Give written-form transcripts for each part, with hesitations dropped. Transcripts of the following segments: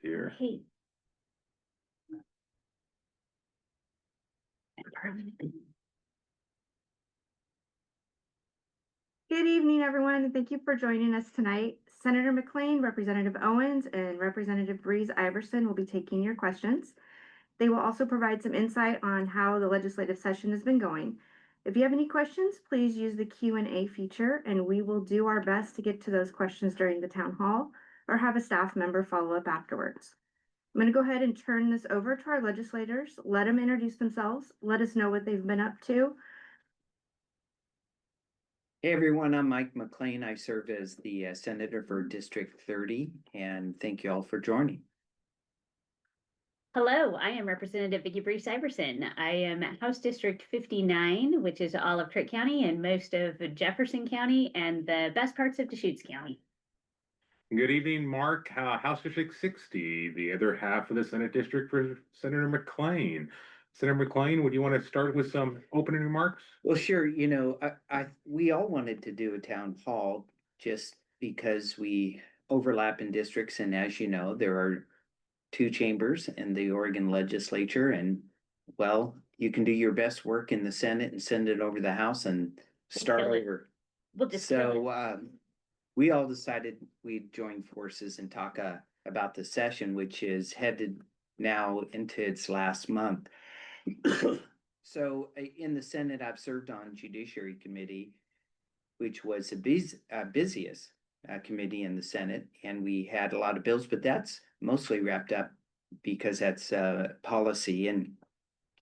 Here. Hey. Good evening, everyone, and thank you for joining us tonight. Senator McLean, Representative Owens, and Representative Breeze Iverson will be taking your questions. They will also provide some insight on how the legislative session has been going. If you have any questions, please use the Q&A feature, and we will do our best to get to those questions during the town hall or have a staff member follow up afterwards. I'm going to go ahead and turn this over to our legislators. Let them introduce themselves. Let us know what they've been up to. Hey everyone, I'm Mike McLean. I serve as the Senator for District 30, and thank you all for joining. Hello, I am Representative Vicki Breeze Iverson. I am House District 59, which is all of Trick County and most of Jefferson County and the best parts of Deschutes County. Good evening, Mark. House District 60, the other half of the Senate District for Senator McLean. Senator McLean, would you want to start with some opening remarks? Well, sure. We all wanted to do a town hall just because we overlap in districts, and as you know, there are two chambers in the Oregon legislature, and well, you can do your best work in the Senate and send it over the House and start over. We'll just we all decided we'd join forces and talk about the session, which is headed now into its last month. So in the Senate, I've served on Judiciary Committee, which was the busiest committee in the Senate, and we had a lot of bills, but that's mostly wrapped up because that's policy, and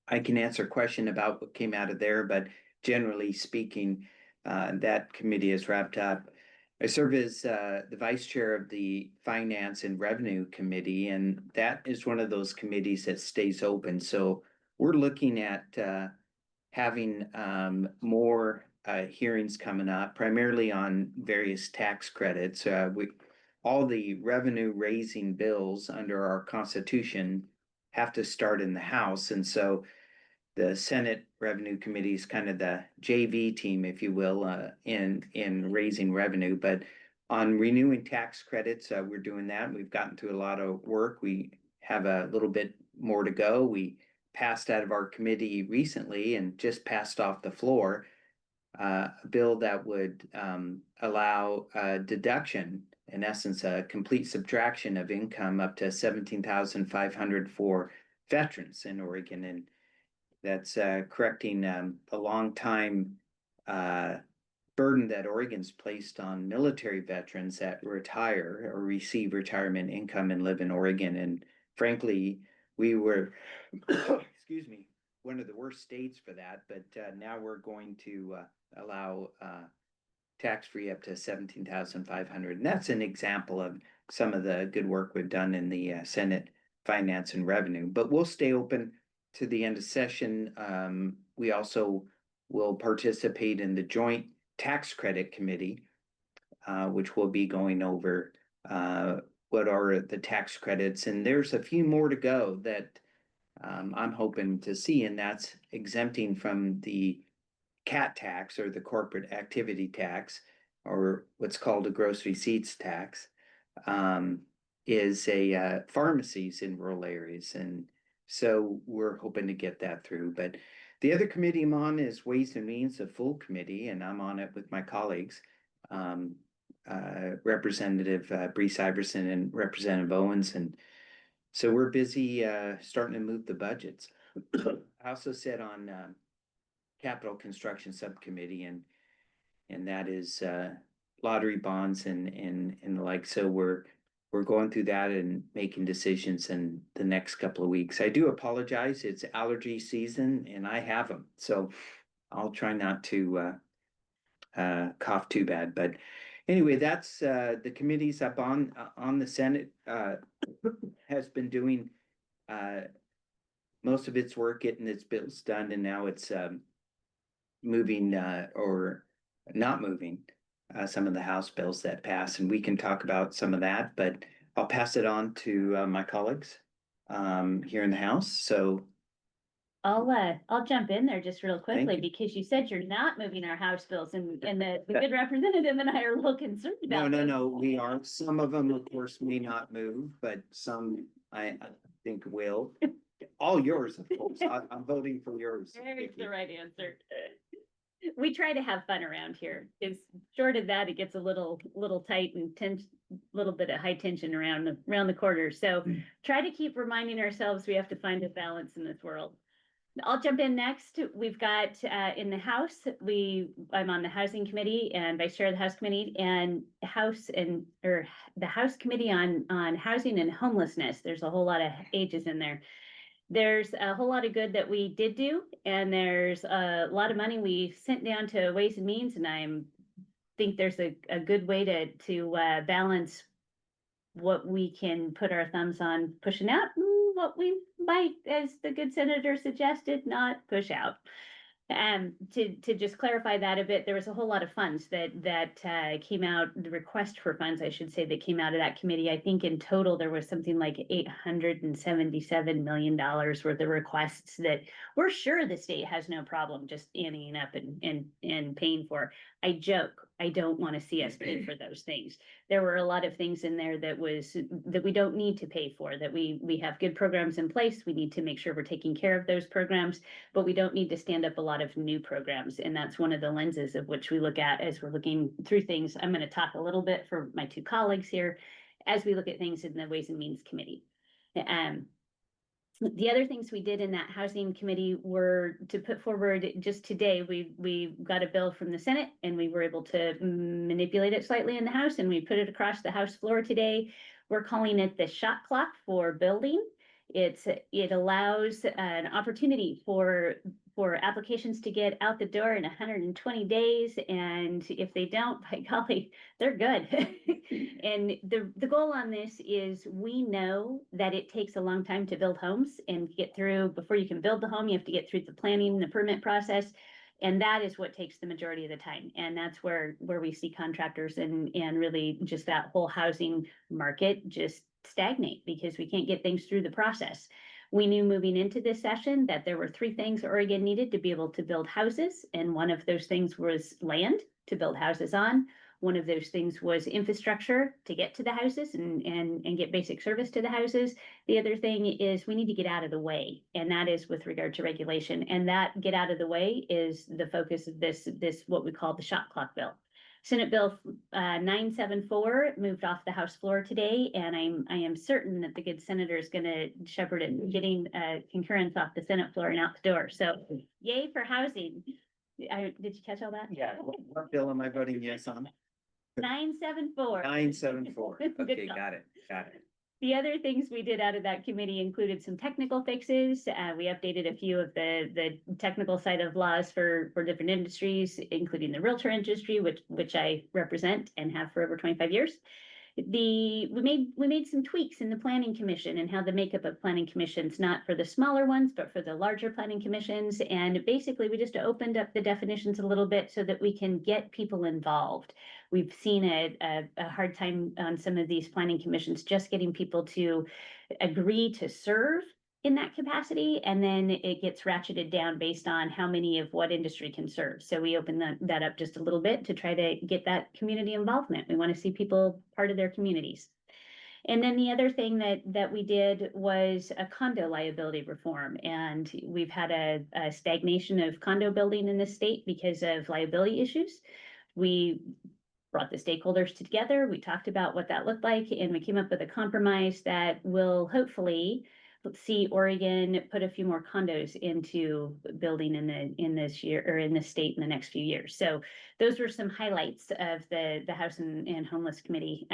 I can answer a question about what came out of there, but generally speaking, that committee is wrapped up. I serve as the vice chair of the Finance and Revenue Committee, and that is one of those committees that stays open. So we're looking at having more hearings coming up, primarily on various tax credits. All the revenue raising bills under our Constitution have to start in the House, and so the Senate Revenue Committee is kind of the JV team, if you will, in raising revenue. But on renewing tax credits, we're doing that. We've gotten through a lot of work. We have a little bit more to go. We passed out of our committee recently and just passed off the floor a bill that would allow deduction, in essence, a complete subtraction of income up to $17,500 for veterans in Oregon, and that's correcting a long time burden that Oregon's placed on military veterans that retire or receive retirement income and live in Oregon. And frankly, we were, excuse me, one of the worst states for that, but now we're going to allow tax-free up to $17,500. And that's an example of some of the good work we've done in the Senate Finance and Revenue. But we'll stay open to the end of session. We also will participate in the Joint Tax Credit Committee, which will be going over what are the tax credits. And there's a few more to go that I'm hoping to see, and that's exempting from the CAT tax, or the corporate activity tax, or what's called a gross receipts tax, is a pharmacies in rural areas. And so we're hoping to get that through. But the other committee I'm on is Ways and Means, a full committee, and I'm on it with my colleagues, Representative Breeze Iverson and Representative Owens. And so we're busy starting to move the budgets. I also sit on Capital Construction Subcommittee, and that is lottery bonds and the like. So we're going through that and making decisions in the next couple of weeks. I do apologize. It's allergy season and I have them. So I'll try not to cough too bad. But anyway, that's the committees up on the Senate has been doing most of its work getting its bills done. And now it's moving or not moving some of the House bills that pass, and we can talk about some of that, but I'll pass it on to my colleagues here in the House. So I'll jump in there just real quickly you. because you said you're not moving our House bills and the good representative and I are a little concerned about. No, we are. Some of them, of course, may not move, but some I think will. All yours, of course. I'm voting for yours. There's Vicky. the right answer. We try to have fun around here. It's short of that, it gets a little tight and little bit of high tension around the corner. So try to keep reminding ourselves we have to find a balance in this world. I'll jump in next. We've got in the House, I'm on the Housing Committee and Vice Chair of the House Committee and the House Committee on Housing and Homelessness. There's a whole lot of H's in there. There's a whole lot of good that we did do, and there's a lot of money we sent down to Ways and Means, and think there's a good way to balance what we can put our thumbs on pushing out, and what we might, as the good senator suggested, not push out. To just clarify that a bit, there was a whole lot of funds that came out, the request for funds, I should say, that came out of that committee. I think in total, there was something like $877 million worth of requests that we're sure the state has no problem just anteing up and paying for. I joke, I don't want to see us pay for those things. There were a lot of things in there that we don't need to pay for, that we have good programs in place. We need to make sure we're taking care of those programs, but we don't need to stand up a lot of new programs. And that's one of the lenses of which we look at as we're looking through things. I'm going to talk a little bit for my two colleagues here as we look at things in the Ways and Means Committee. The other things we did in that Housing Committee were to put forward, just today, we got a bill from the Senate and we were able to manipulate it slightly in the House, and we put it across the House floor today. We're calling it the shot clock for building. It allows an opportunity for applications to get out the door in 120 days. And if they don't, by golly, they're good. And the goal on this is, we know that it takes a long time to build homes and get through. Before you can build the home, you have to get through the planning and the permit process. And that is what takes the majority of the time. And that's where we see contractors and really just that whole housing market just stagnate because we can't get things through the process. We knew moving into this session that there were 3 things Oregon needed to be able to build houses. And one of those things was land to build houses on. One of those things was infrastructure to get to the houses and get basic service to the houses. The other thing is we need to get out of the way, and that is with regard to regulation. And that get out of the way is the focus of this what we call the shot clock bill. Senate Bill 974 moved off the House floor today, and I am certain that the good senator is going to shepherd it, getting concurrence off the Senate floor and out the door. So yay for housing. Did you catch all that? Yeah, what bill am I voting yes on? 974. 974. Good Okay, call. got it. The other things we did out of that committee included some technical fixes. We updated a few of the technical side of laws for different industries, including the realtor industry, which I represent and have for over 25 years. We made some tweaks in the planning commission and how the makeup of planning commissions, not for the smaller ones, but for the larger planning commissions. And basically we just opened up the definitions a little bit so that we can get people involved. We've seen a hard time on some of these planning commissions, just getting people to agree to serve in that capacity, and then it gets ratcheted down based on how many of what industry can serve. So we open that up just a little bit to try to get that community involvement. We want to see people part of their communities. And then the other thing that we did was a condo liability reform. And we've had a stagnation of condo building in the state because of liability issues. We brought the stakeholders together. We talked about what that looked like, and we came up with a compromise that will hopefully see Oregon put a few more condos into building in this year, or in the state in the next few years. So those were some highlights of the House and Homeless Committee.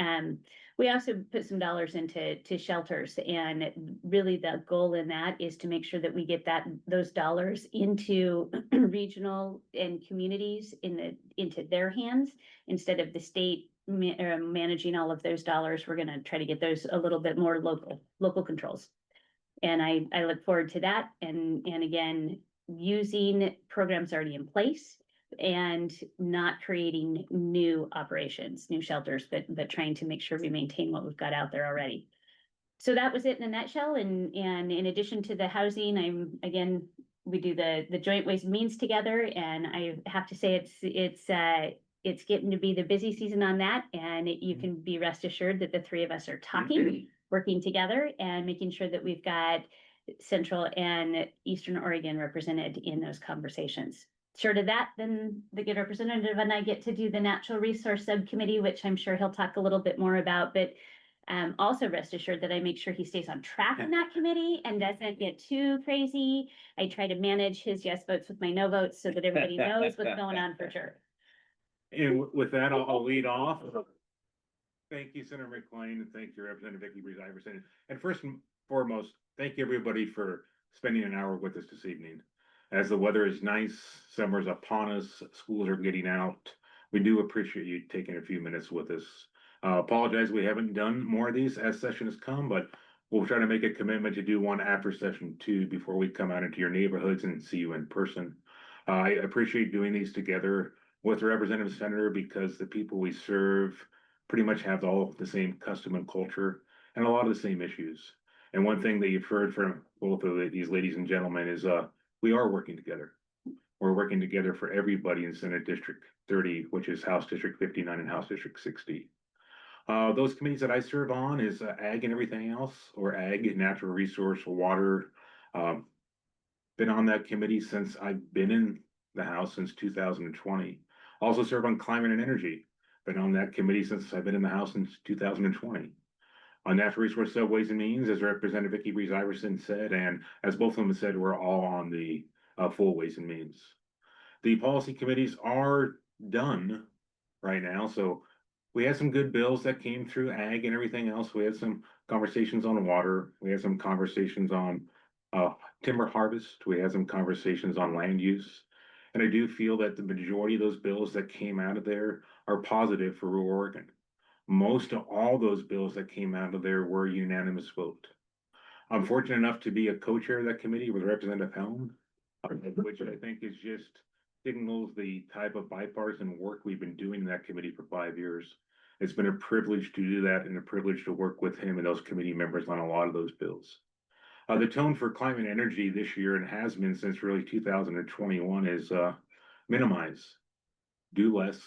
We also put some dollars into shelters, and really the goal in that is to make sure that we get those dollars into regional and communities into their hands instead of the state managing all of those dollars. We're going to try to get those a little bit more local controls. And I look forward to that. And again, using programs already in place and not creating new operations, new shelters, but trying to make sure we maintain what we've got out there already. So that was it in a nutshell. And in addition to the housing, I'm again we do the joint ways and means together, and I have to say it's getting to be the busy season on that, and you can be rest assured that the three of us are talking, working together, and making sure that we've got Central and Eastern Oregon represented in those conversations. Short of that, then the good representative and I get to do the Natural Resource Subcommittee, which I'm sure he'll talk a little bit more about, but also rest assured that I make sure he stays on track in that committee and doesn't get too crazy. I try to manage his yes votes with my no votes so that everybody knows what's going on for sure. And with that, I'll lead off. Thank you, Senator McLean, and thank you, Representative Vicky Breeze Iverson. And first and foremost, thank you everybody for spending an hour with us this evening. As the weather is nice, summer's upon us, schools are getting out. We do appreciate you taking a few minutes with us. Apologize we haven't done more of these as session has come, but we'll try to make a commitment to do one after session 2 before we come out into your neighborhoods and see you in person. I appreciate doing these together with the representative senator because the people we serve pretty much have all the same custom and culture and a lot of the same issues. And one thing that you've heard from both of these ladies and gentlemen is we are working together. We're working together for everybody in Senate District 30, which is House District 59 and House District 60. Those committees that I serve on is ag and everything else, or ag, natural resource, water. Been on that committee since I've been in the House since 2020. Also serve on climate and energy. Been on that committee since I've been in the House since 2020. On natural resource subways and means, as Representative Vicky Breeze Iverson said, and as both of them said, we're all on the full ways and means. The policy committees are done right now, so we had some good bills that came through ag and everything else. We had some conversations on water. We had some conversations on timber harvest. We had some conversations on land use. And I do feel that the majority of those bills that came out of there are positive for rural Oregon. Most of all those bills that came out of there were unanimous vote. I'm fortunate enough to be a co-chair of that committee with Representative Helm, which I think is just signals the type of bipartisan work we've been doing in that committee for 5 years. It's been a privilege to do that and a privilege to work with him and those committee members on a lot of those bills. The tone for climate and energy this year, and has been since really 2021, is minimize, do less,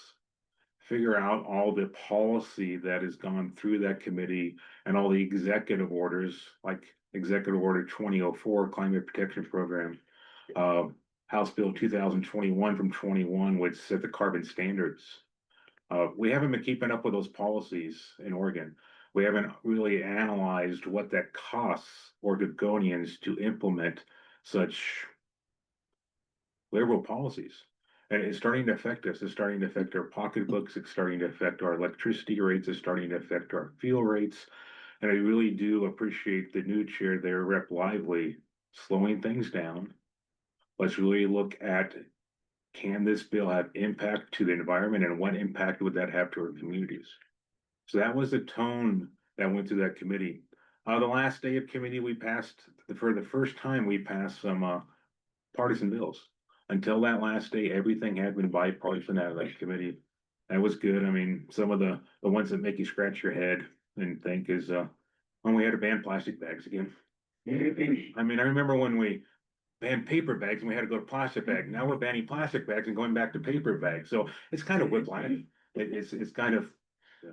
figure out all the policy that has gone through that committee and all the executive orders, like Executive Order 2004, Climate Protection Program, House Bill 2021 from 21, which set the carbon standards. We haven't been keeping up with those policies in Oregon. We haven't really analyzed what that costs Oregonians to implement such liberal policies. And it's starting to affect us. It's starting to affect our pocketbooks. It's starting to affect our electricity rates. It's starting to affect our fuel rates. And I really do appreciate the new chair there, Rep. Lively, slowing things down. Let's really look at, can this bill have impact to the environment and what impact would that have to our communities? So that was the tone that went through that committee. The last day of committee, we passed, for the first time, we passed some partisan bills. Until that last day, everything had been bipartisan out of that committee. That was good. I mean, some of the ones that make you scratch your head and think is when we had to ban plastic bags again. I mean, I remember when we banned paper bags and we had to go to plastic bags. Now we're banning plastic bags and going back to paper bags. So it's kind of whiplash. It's kind of,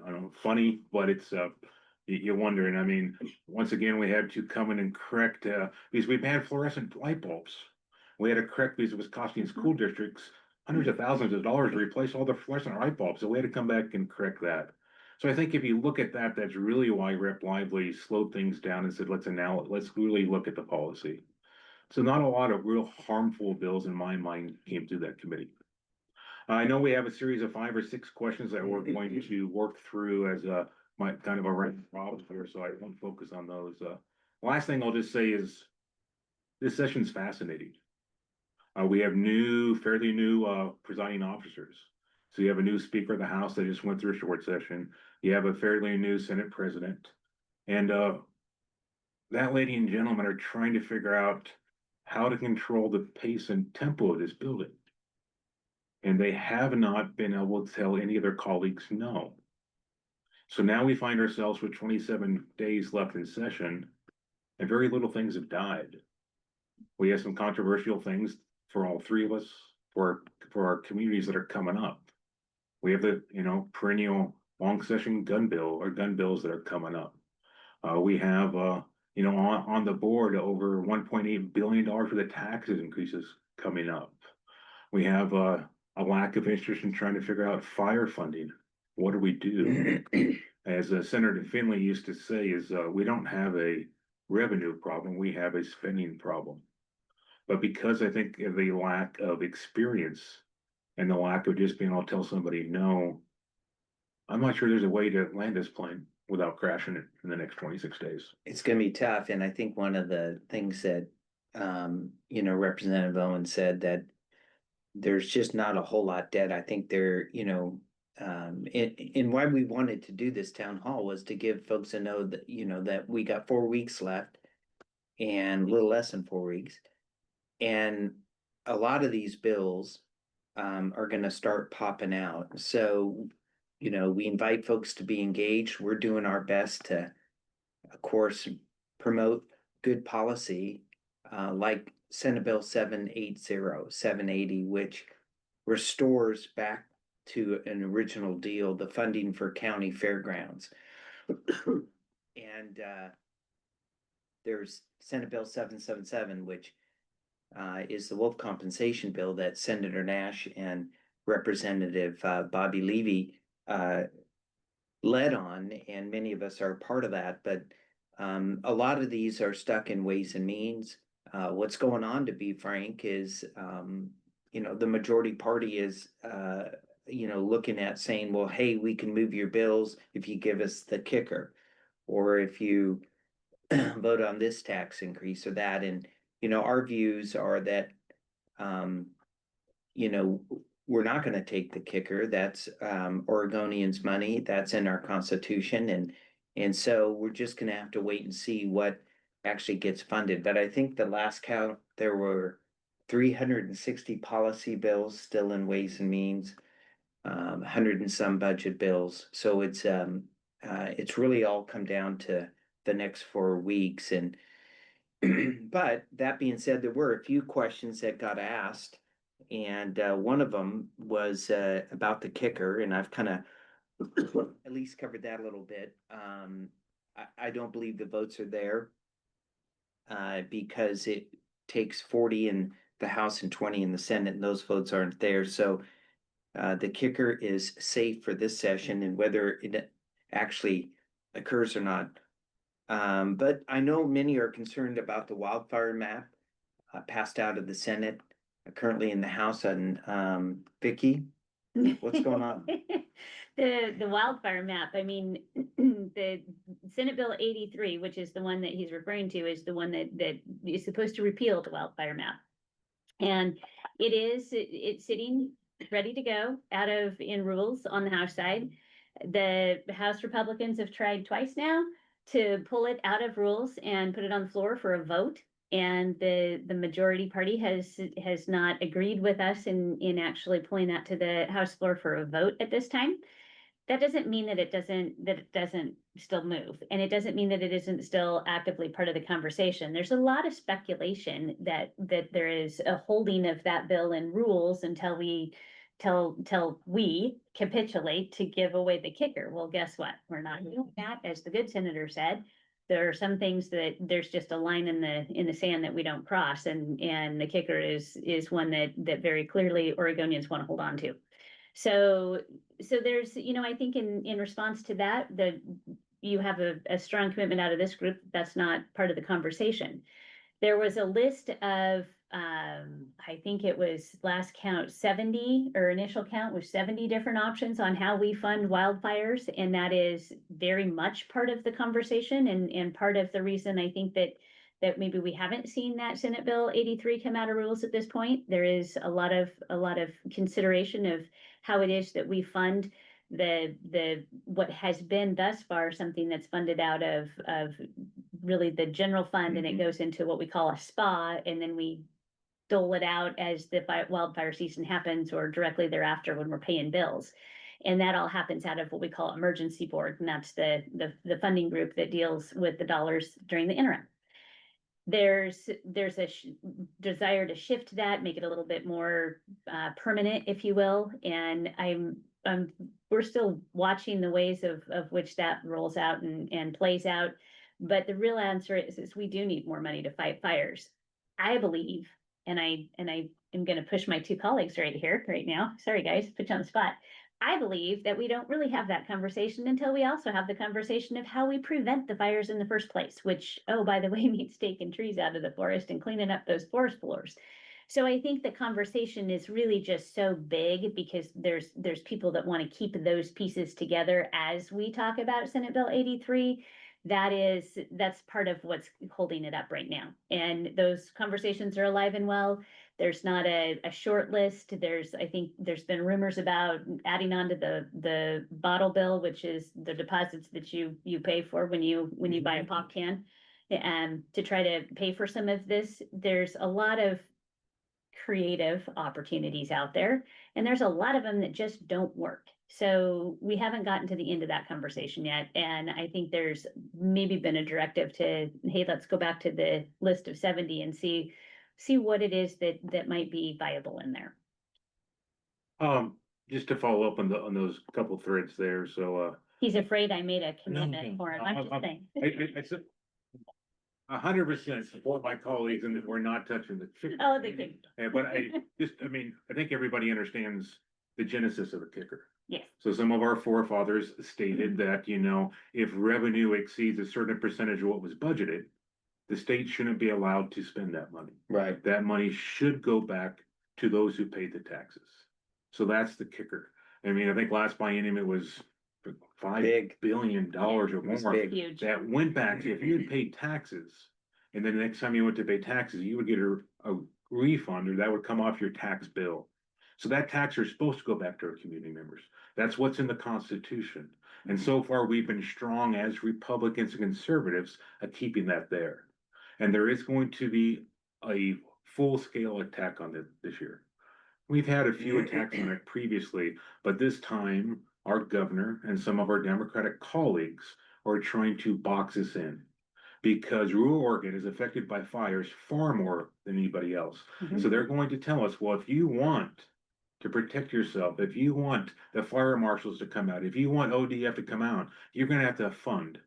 I don't know, funny, but it's you're wondering. I mean, once again, we had to come in and correct because we banned fluorescent light bulbs. We had to correct because it was costing school districts hundreds of thousands of dollars to replace all the fluorescent light bulbs. So we had to come back and correct that. So I think if you look at that, that's really why Rep. Lively slowed things down and said, let's really look at the policy. So not a lot of real harmful bills in my mind came through that committee. I know we have a series of 5 or 6 questions that we're going to work through as my kind of a random problem here, so I won't focus on those. Last thing I'll just say is this session's fascinating. We have fairly new presiding officers. So you have a new Speaker of the House that just went through a short session. You have a fairly new Senate President. And that lady and gentleman are trying to figure out how to control the pace and tempo of this building. And they have not been able to tell any of their colleagues no. So now we find ourselves with 27 days left in session, and very little things have died. We have some controversial things for all three of us, for our communities that are coming up. We have the, perennial long session gun bill or gun bills that are coming up. We have, on the board, over $1.8 billion for the taxes increases coming up. We have, a lack of interest in trying to figure out fire funding. What do we do? As Senator Finley used to say, we don't have a revenue problem, we have a spending problem. But because I think of the lack of experience and the lack of just being able to tell somebody no, I'm not sure there's a way to land this plane without crashing it in the next 26 days. It's gonna be tough, and I think one of the things that, Representative Owen said that there's just not a whole lot dead. I think there, and why we wanted to do this town hall was to give folks a know that, that we got 4 weeks left and a little less than 4 weeks. And a lot of these bills, are gonna start popping out. So, we invite folks to be engaged. We're doing our best to, of course, promote good policy, like Senate Bill 780, which restores back to an original deal, the funding for county fairgrounds. And there's Senate Bill 777, which is the wolf compensation bill that Senator Nash and Representative Bobby Levy led on, and many of us are part of that. But a lot of these are stuck in Ways and Means. What's going on, to be frank, is the majority party is looking at saying, well, hey, we can move your bills if you give us the kicker, or if you vote on this tax increase or that. And our views are that we're not going to take the kicker. That's Oregonians' money. That's in our Constitution, and so we're just going to have to wait and see what actually gets funded. But I think the last count, there were 360 policy bills still in Ways and Means, 100 and some budget bills. So it's really all come down to the next 4 weeks. And but that being said, there were a few questions that got asked, and one of them was about the kicker, and I've kind of at least covered that a little bit. I don't believe the votes are there because it takes 40 in the House and 20 in the Senate, and those votes aren't there. So the kicker is safe for this session, and whether it actually occurs or not. But I know many are concerned about the wildfire map passed out of the Senate, currently in the House. And Vicky, what's going on? The wildfire map, I mean, the Senate Bill 83, which is the one that he's referring to, is the one that is supposed to repeal the wildfire map. And it's sitting ready to go in rules on the House side. The House Republicans have tried twice now to pull it out of rules and put it on the floor for a vote. And the majority party has not agreed with us in actually pulling that to the House floor for a vote at this time. That doesn't mean that it doesn't still move, and it doesn't mean that it isn't still actively part of the conversation. There's a lot of speculation that there is a holding of that bill in rules until we capitulate to give away the kicker. Well, guess what? We're not doing that, as the good senator said. There are some things that there's just a line in the sand that we don't cross, and the kicker is one that very clearly Oregonians want to hold on to. So there's, I think in response to that, you have a strong commitment out of this group. That's not part of the conversation. There was a list of, I think it was last count 70, or initial count was 70 different options on how we fund wildfires. And that is very much part of the conversation, and part of the reason I think that maybe we haven't seen that Senate Bill 83 come out of rules at this point. There is a lot of consideration of how it is that we fund the what has been thus far something that's funded out of really the general fund, and it goes into what we call a SPA, and then we dole it out as the wildfire season happens, or directly thereafter when we're paying bills. And that all happens out of what we call emergency board, and that's the funding group that deals with the dollars during the interim. there's a desire to shift that, make it a little bit more permanent, if you will. And we're still watching the ways of which that rolls out and plays out. But the real answer is we do need more money to fight fires. I believe, and I am gonna push my two colleagues right now. Sorry, guys, put you on the spot. I believe that we don't really have that conversation until we also have the conversation of how we prevent the fires in the first place, which, oh, by the way, means taking trees out of the forest and cleaning up those forest floors. So I think the conversation is really just so big because there's people that want to keep those pieces together as we talk about Senate Bill 83. That's part of what's holding it up right now. And those conversations are alive and well. There's not a short list. I think there's been rumors about adding on to the bottle bill, which is the deposits that you pay for when you buy a pop can. And to try to pay for some of this, there's a lot of creative opportunities out there, and there's a lot of them that just don't work. So we haven't gotten to the end of that conversation yet. And I think there's maybe been a directive to, hey, let's go back to the list of 70 and see what it is that might be viable in there. Just to follow up on those couple threads there, so, He's afraid I made a No, commitment for him. I'm just saying. I said 100% support my colleagues and that we're not touching the kicker. Oh, the kicker. Yeah, but I think everybody understands the genesis of a kicker. Yes. So some of our forefathers stated that, if revenue exceeds a certain percentage of what was budgeted, the state shouldn't be allowed to spend that money. Right. That money should go back to those who paid the taxes. So that's the kicker. I think last biennium it was $5 billion or It was more. big. Huge. That went back, if you had paid taxes, and then the next time you went to pay taxes, you would get a refund, or that would come off your tax bill. So that tax is supposed to go back to our community members. That's what's in the Constitution. And so far, we've been strong as Republicans and conservatives at keeping that there. And there is going to be a full-scale attack on it this year. We've had a few attacks on it previously, but this time our governor and some of our Democratic colleagues are trying to box us in because rural Oregon is affected by fires far more than anybody else. Mhm. So they're going to tell us, well, if you want to protect yourself, if you want the fire marshals to come out, if you want ODF to come out, you're going to have to fund.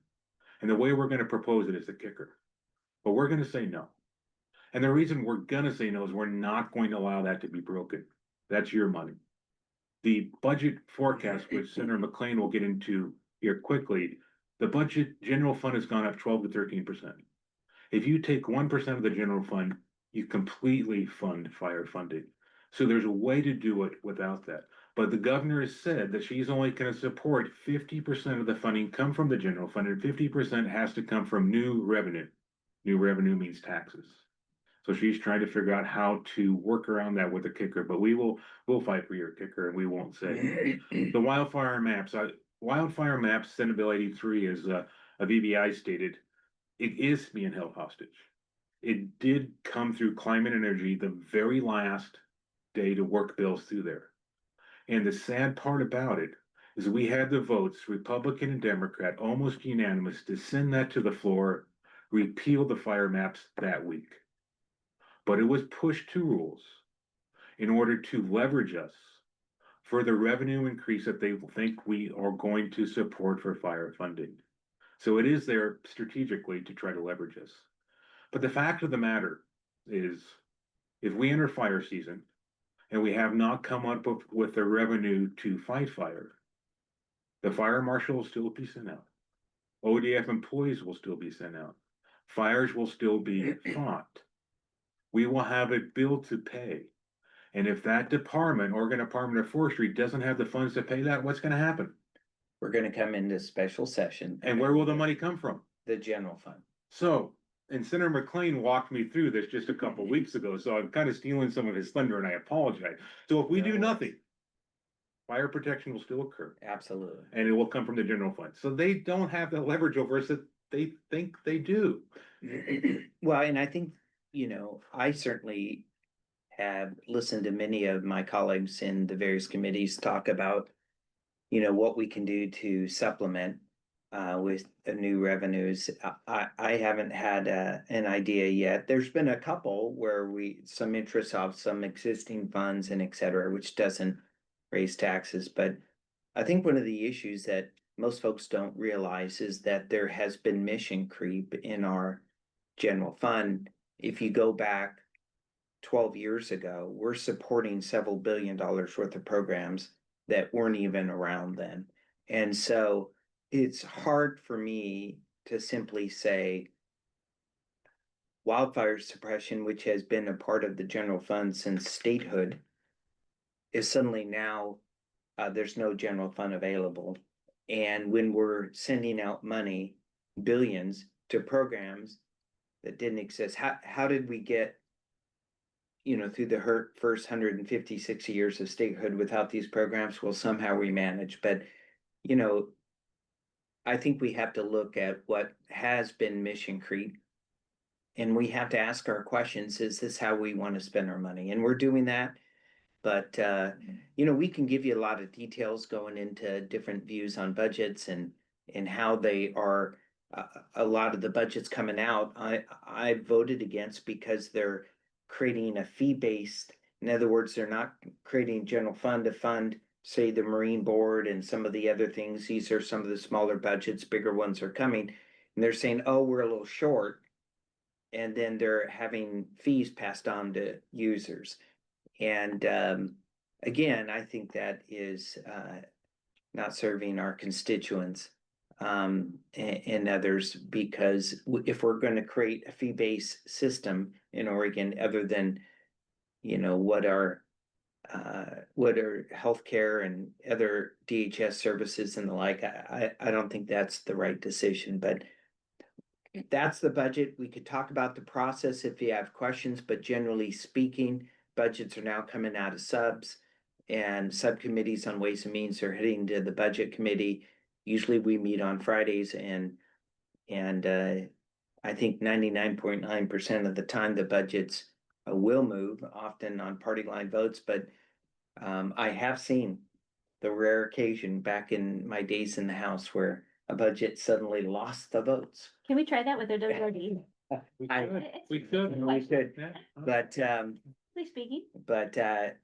And the way we're going to propose it is the kicker. But we're going to say no. And the reason we're going to say no is we're not going to allow that to be broken. That's your money. The budget forecast, which Senator McLean will get into here quickly, the budget general fund has gone up 12 to 13%. If you take 1% of the general fund, you completely fund fire funding. So there's a way to do it without that. But the governor has said that she's only going to support 50% of the funding come from the general fund, and 50% has to come from new revenue. New revenue means taxes. So she's trying to figure out how to work around that with the kicker, but we'll fight for your kicker and we won't say. The wildfire maps, Senate Bill 83, as a VBI stated, it is being held hostage. It did come through climate and energy the very last day to work bills through there. And the sad part about it is we had the votes, Republican and Democrat, almost unanimous to send that to the floor, repeal the fire maps that week. But it was pushed to rules in order to leverage us for the revenue increase that they think we are going to support for fire funding. So it is there strategically to try to leverage us. But the fact of the matter is, if we enter fire season and we have not come up with the revenue to fight fire, the fire marshal will still be sent out. ODF employees will still be sent out. Fires will still be fought. We will have a bill to pay. And if that department, Oregon Department of Forestry, doesn't have the funds to pay that, what's going to happen? We're gonna come into special session. And where will the money come from? The general fund. So, and Senator McLean walked me through this just a couple weeks ago, so I'm kind of stealing some of his thunder and I apologize. So if we do No. nothing, fire protection will still occur Absolutely. and it will come from the general fund. So they don't have the leverage over us that they think they do. Well, and I think, I certainly have listened to many of my colleagues in the various committees talk about, what we can do to supplement with the new revenues. I haven't had an idea yet. There's been a couple where some interest off some existing funds and et cetera, which doesn't raise taxes, but I think one of the issues that most folks don't realize is that there has been mission creep in our general fund. If you go back 12 years ago, we're supporting several $billion worth of programs that weren't even around then. And so it's hard for me to simply say wildfire suppression, which has been a part of the general fund since statehood, is suddenly now there's no general fund available. And when we're sending out money, billions, to programs that didn't exist, how did we get, through the first 150, 60 years of statehood without these programs? Well, somehow we managed, but, I think we have to look at what has been mission creep. And we have to ask our questions, is this how we want to spend our money? And we're doing that. But, we can give you a lot of details going into different views on budgets and how they are, a lot of the budgets coming out, I voted against because they're creating a fee-based, in other words, they're not creating general fund to fund, say, the Marine Board and some of the other things. These are some of the smaller budgets, bigger ones are coming, and they're saying, oh, we're a little short. And then they're having fees passed on to users. And again, I think that is not serving our constituents and others, because if we're going to create a fee-based system in Oregon, other than, what are healthcare and other DHS services and the like, I don't think that's the right decision. But that's the budget. We could talk about the process if you have questions, but generally speaking, budgets are now coming out of subs, and subcommittees on Ways and Means are heading to the budget committee. Usually we meet on Fridays, and I think 99.9% of the time the budgets will move, often on party line votes. But I have seen the rare occasion back in my days in the House where a budget suddenly lost the votes. Can we try that with OWRD? We could. Yeah. But Please speaking.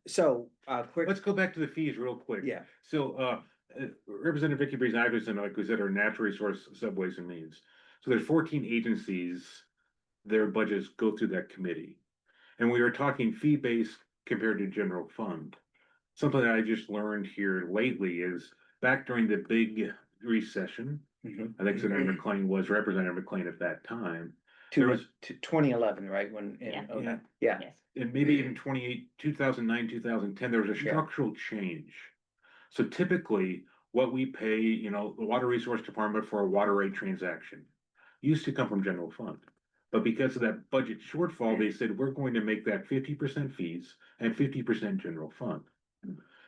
so quick. Let's go back to the fees real quick. Yeah. So, Representative Vicky Breeze Iverson, like we said, are natural resource subways and means. So there's 14 agencies, their budgets go through that committee. And we were talking fee-based compared to general fund. Something that I just learned here lately is back during the big recession, I think Senator McLean was Representative McLean at that time. There was 2011, right? When, Yeah. yeah. Yes. and maybe even 2009, 2010, there was a Yeah. structural change. So typically, what we pay, the Water Resource Department for a water rate transaction used to come from general fund. But because of that budget shortfall, they said, we're going to make that 50% fees and 50% general fund.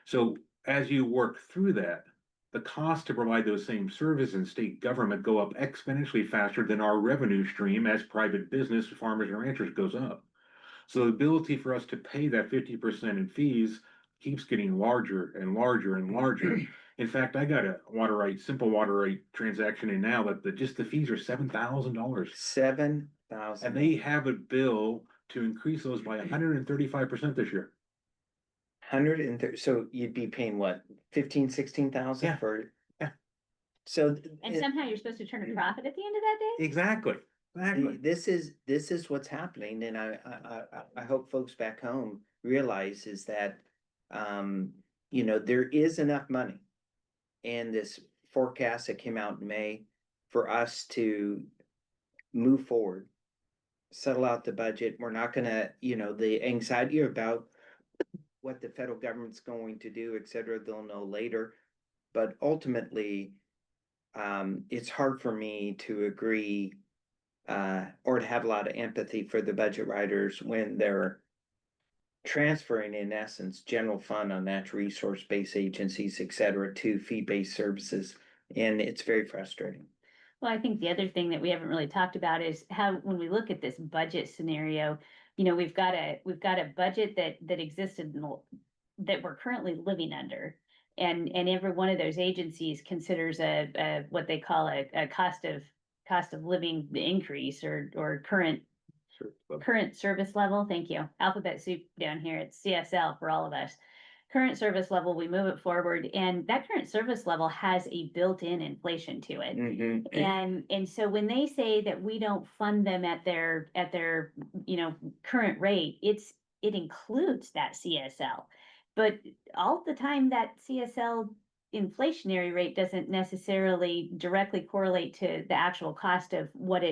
So as you work through that, the cost to provide those same services in state government go up exponentially faster than our revenue stream as private business, farmers and ranchers goes up. So the ability for us to pay that 50% in fees keeps getting larger and larger and larger. In fact, I got a simple water right transaction in now that just the fees are $7,000. 7,000. And they have a bill to increase those by 135% this year. 130. So you'd be paying what, 15, 16,000 Yeah. for? Yeah. So And somehow you're supposed to turn a profit at the end of that day? Exactly. this is what's happening, and I hope folks back home realize is that there is enough money in this forecast that came out in May for us to move forward, settle out the budget. We're not gonna, the anxiety about what the federal government's going to do, et cetera, they'll know later. But ultimately, it's hard for me to agree or to have a lot of empathy for the budget writers when they're transferring, in essence, general fund on natural resource-based agencies, et cetera, to fee-based services. And it's very frustrating. Well, I think the other thing that we haven't really talked about is how, when we look at this budget scenario, we've got a budget that existed that we're currently living under. And every one of those agencies considers what they call a cost of living increase or current service level. Thank you. Alphabet soup down here. It's CSL for all of us. Current service level, we move it forward, and that current service level has a built-in inflation to it. Mhm. And so when they say that we don't fund them at their, current rate, it includes that CSL. But all the time that CSL inflationary rate doesn't necessarily directly correlate to the actual cost of what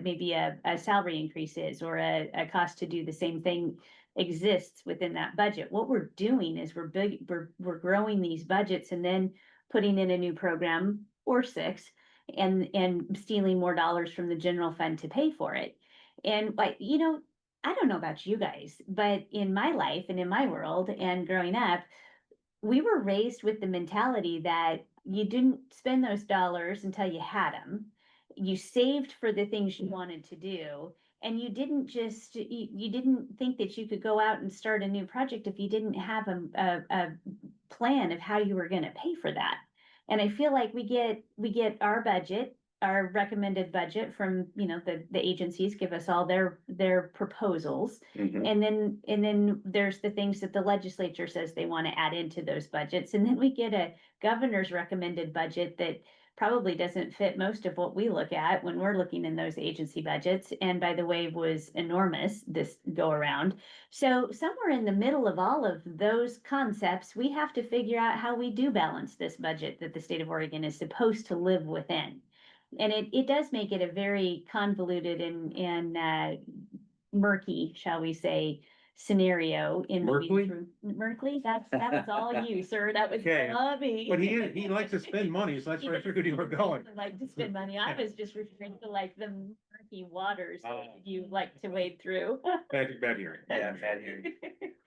maybe a salary increase is, or a cost to do the same thing exists within that budget. What we're doing is we're growing these budgets and then putting in a new program or six, and stealing more dollars from the general fund to pay for it. And I don't know about you guys, but in my life and in my world and growing up, we were raised with the mentality that you didn't spend those dollars until you had them. You saved for the things you wanted to do. And you didn't you didn't think that you could go out and start a new project if you didn't have a plan of how you were going to pay for that. And I feel like we get our budget, our recommended budget from, the agencies give us all their proposals. Mhm. And then there's the things that the legislature says they want to add into those budgets. And then we get a governor's recommended budget that probably doesn't fit most of what we look at when we're looking in those agency budgets. And by the way, was enormous this go around. So somewhere in the middle of all of those concepts, we have to figure out how we do balance this budget that the state of Oregon is supposed to live within. And it does make it a very convoluted and murky, shall we say, scenario in moving Merkley? through. Merkley, that was all you, sir. That was Okay. not me. But he likes to spend money, so that's where I figured you were going. Like to spend money. I was just referring to like the murky waters Oh. that you like to wade through. Bad hearing. Yeah, bad hearing.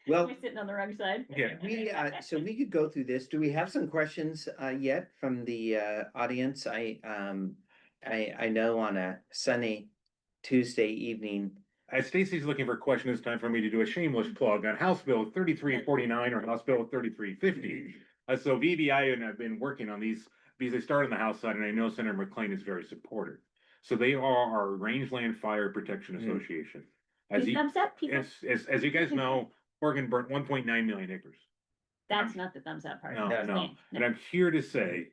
Well, We're sitting on the wrong side. Yeah. so we could go through this. Do we have some questions yet from the audience? I know on a sunny Tuesday evening. As Stacy's looking for a question, it's time for me to do a shameless plug on House Bill 3349 or House Bill 3350. So VBI and I've been working on these because they started on the House side, and I know Senator McLean is very supportive. So they are our Rangeland Fire Protection Association. As you, Thumbs up, people. as you guys know, Oregon burnt 1.9 million acres. That's not the thumbs up part. No, That's no. me. And I'm here to say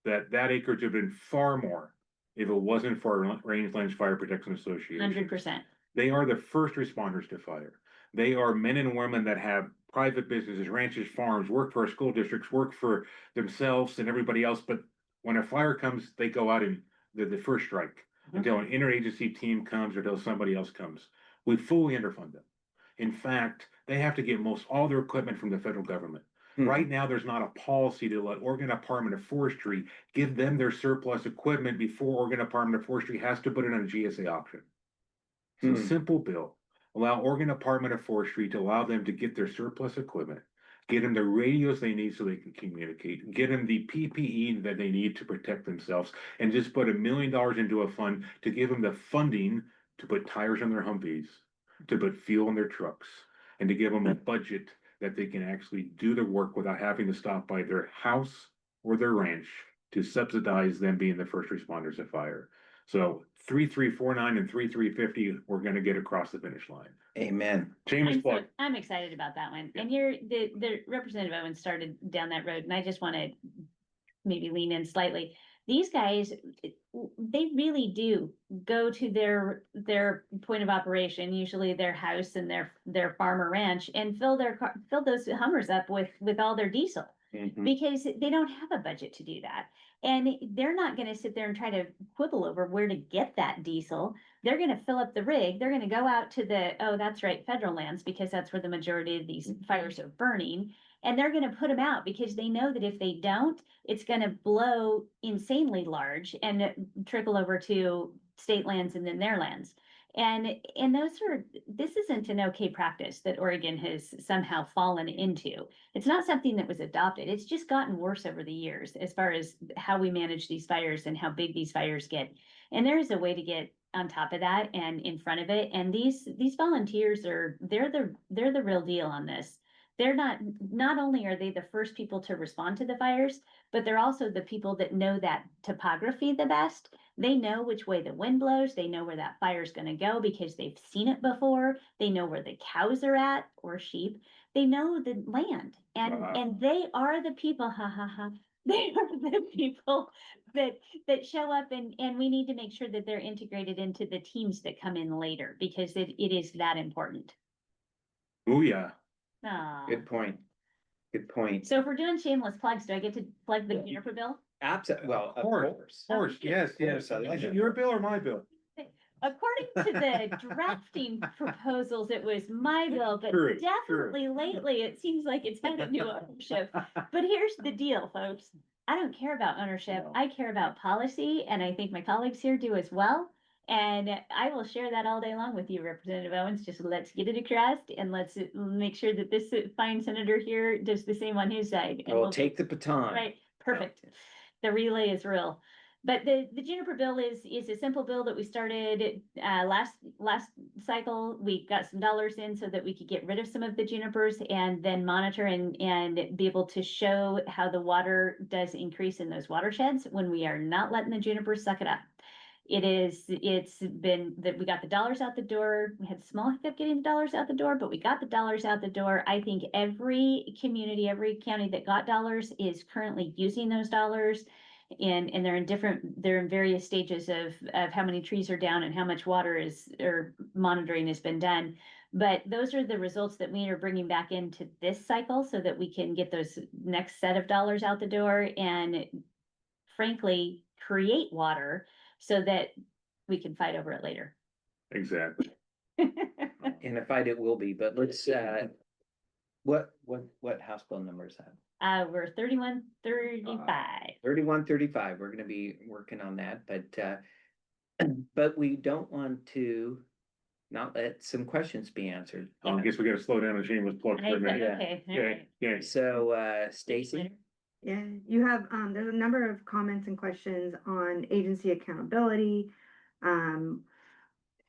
that acreage have been far more if it wasn't for our Rangelands Fire Protection Association. 100%. They are the first responders to fire. They are men and women that have private businesses, ranches, farms, work for our school districts, work for themselves and everybody else. But when a fire comes, they go out and they're the first strike until an interagency team comes or until somebody else comes. We fully underfund them. In fact, they have to get most all their equipment from the federal government. Right now, there's not a policy to let Oregon Department of Forestry give them their surplus equipment before Oregon Department of Forestry has to put it on a GSA auction. So simple bill, allow Oregon Department of Forestry to allow them to get their surplus equipment, get them the radios they need so they can communicate, get them the PPE that they need to protect themselves, and just put $1 million into a fund to give them the funding to put tires on their Humvees, to put fuel in their trucks, and to give them a budget that they can actually do the work without having to stop by their house or their ranch to subsidize them being the first responders to fire. So 3349 and 3350, we're gonna get across the finish line. Amen. Shameless plug. I'm excited about that one. Yeah. And the Representative Owens started down that road, and I just want to maybe lean in slightly. These guys, they really do go to their point of operation, usually their house and their farm or ranch, and fill those Hummers up with all their diesel. Because they don't have a budget to do that. And they're not gonna sit there and try to quibble over where to get that diesel. They're gonna fill up the rig, they're gonna go out to that's right, federal lands, because that's where the majority of these fires are burning. And they're gonna put them out because they know that if they don't, it's gonna blow insanely large and trickle over to state lands and then their lands. And this isn't an okay practice that Oregon has somehow fallen into. It's not something that was adopted. It's just gotten worse over the years as far as how we manage these fires and how big these fires get. And there is a way to get on top of that and in front of it. And these volunteers they're the real deal on this. they're not only are they the first people to respond to the fires, but they're also the people that know that topography the best. They know which way the wind blows. They know where that fire's gonna go because they've seen it before. They know where the cows are at or sheep. They know the land Wow. and they are the people, ha ha ha. They are the people that show up and we need to make sure that they're integrated into the teams that come in later because it is that important. Oh, yeah. Aw. Good point. Good point. So if we're doing shameless plugs, do I get to plug the Juniper bill? Well, of course. course. Of course, yes, yes. course, I like it. Your bill or my bill? According to the drafting proposals, it was my bill, but True, true. definitely lately, it seems like it's had a new ownership. But here's the deal, folks. I don't care about ownership. No. I care about policy, and I think my colleagues here do as well. And I will share that all day long with you, Representative Owens. Just let's get it across and let's make sure that this fine senator here does the same on his side. And We'll we'll take the baton. Right, perfect. The relay is real. But the Juniper bill is a simple bill that we started last cycle. We got some dollars in so that we could get rid of some of the junipers and then monitor and be able to show how the water does increase in those watersheds when we are not letting the junipers suck it up. It's been that we got the dollars out the door. We had a small hiccup getting the dollars out the door, but we got the dollars out the door. I think every community, every county that got dollars is currently using those dollars. And they're in various stages of how many trees are down and how much water or monitoring has been done. But those are the results that we are bringing back into this cycle so that we can get those next set of dollars out the door and frankly, create water so that we can fight over it later. Exactly. In a fight it will be, but let's, what House bill number is that? We're 3135. 3135, we're gonna be working on that, but we don't want to not let some questions be answered. I guess we gotta slow down the shameless plug for a minute. Okay, all Okay, right. okay. So, Stacy? Yeah, you have, there's a number of comments and questions on agency accountability.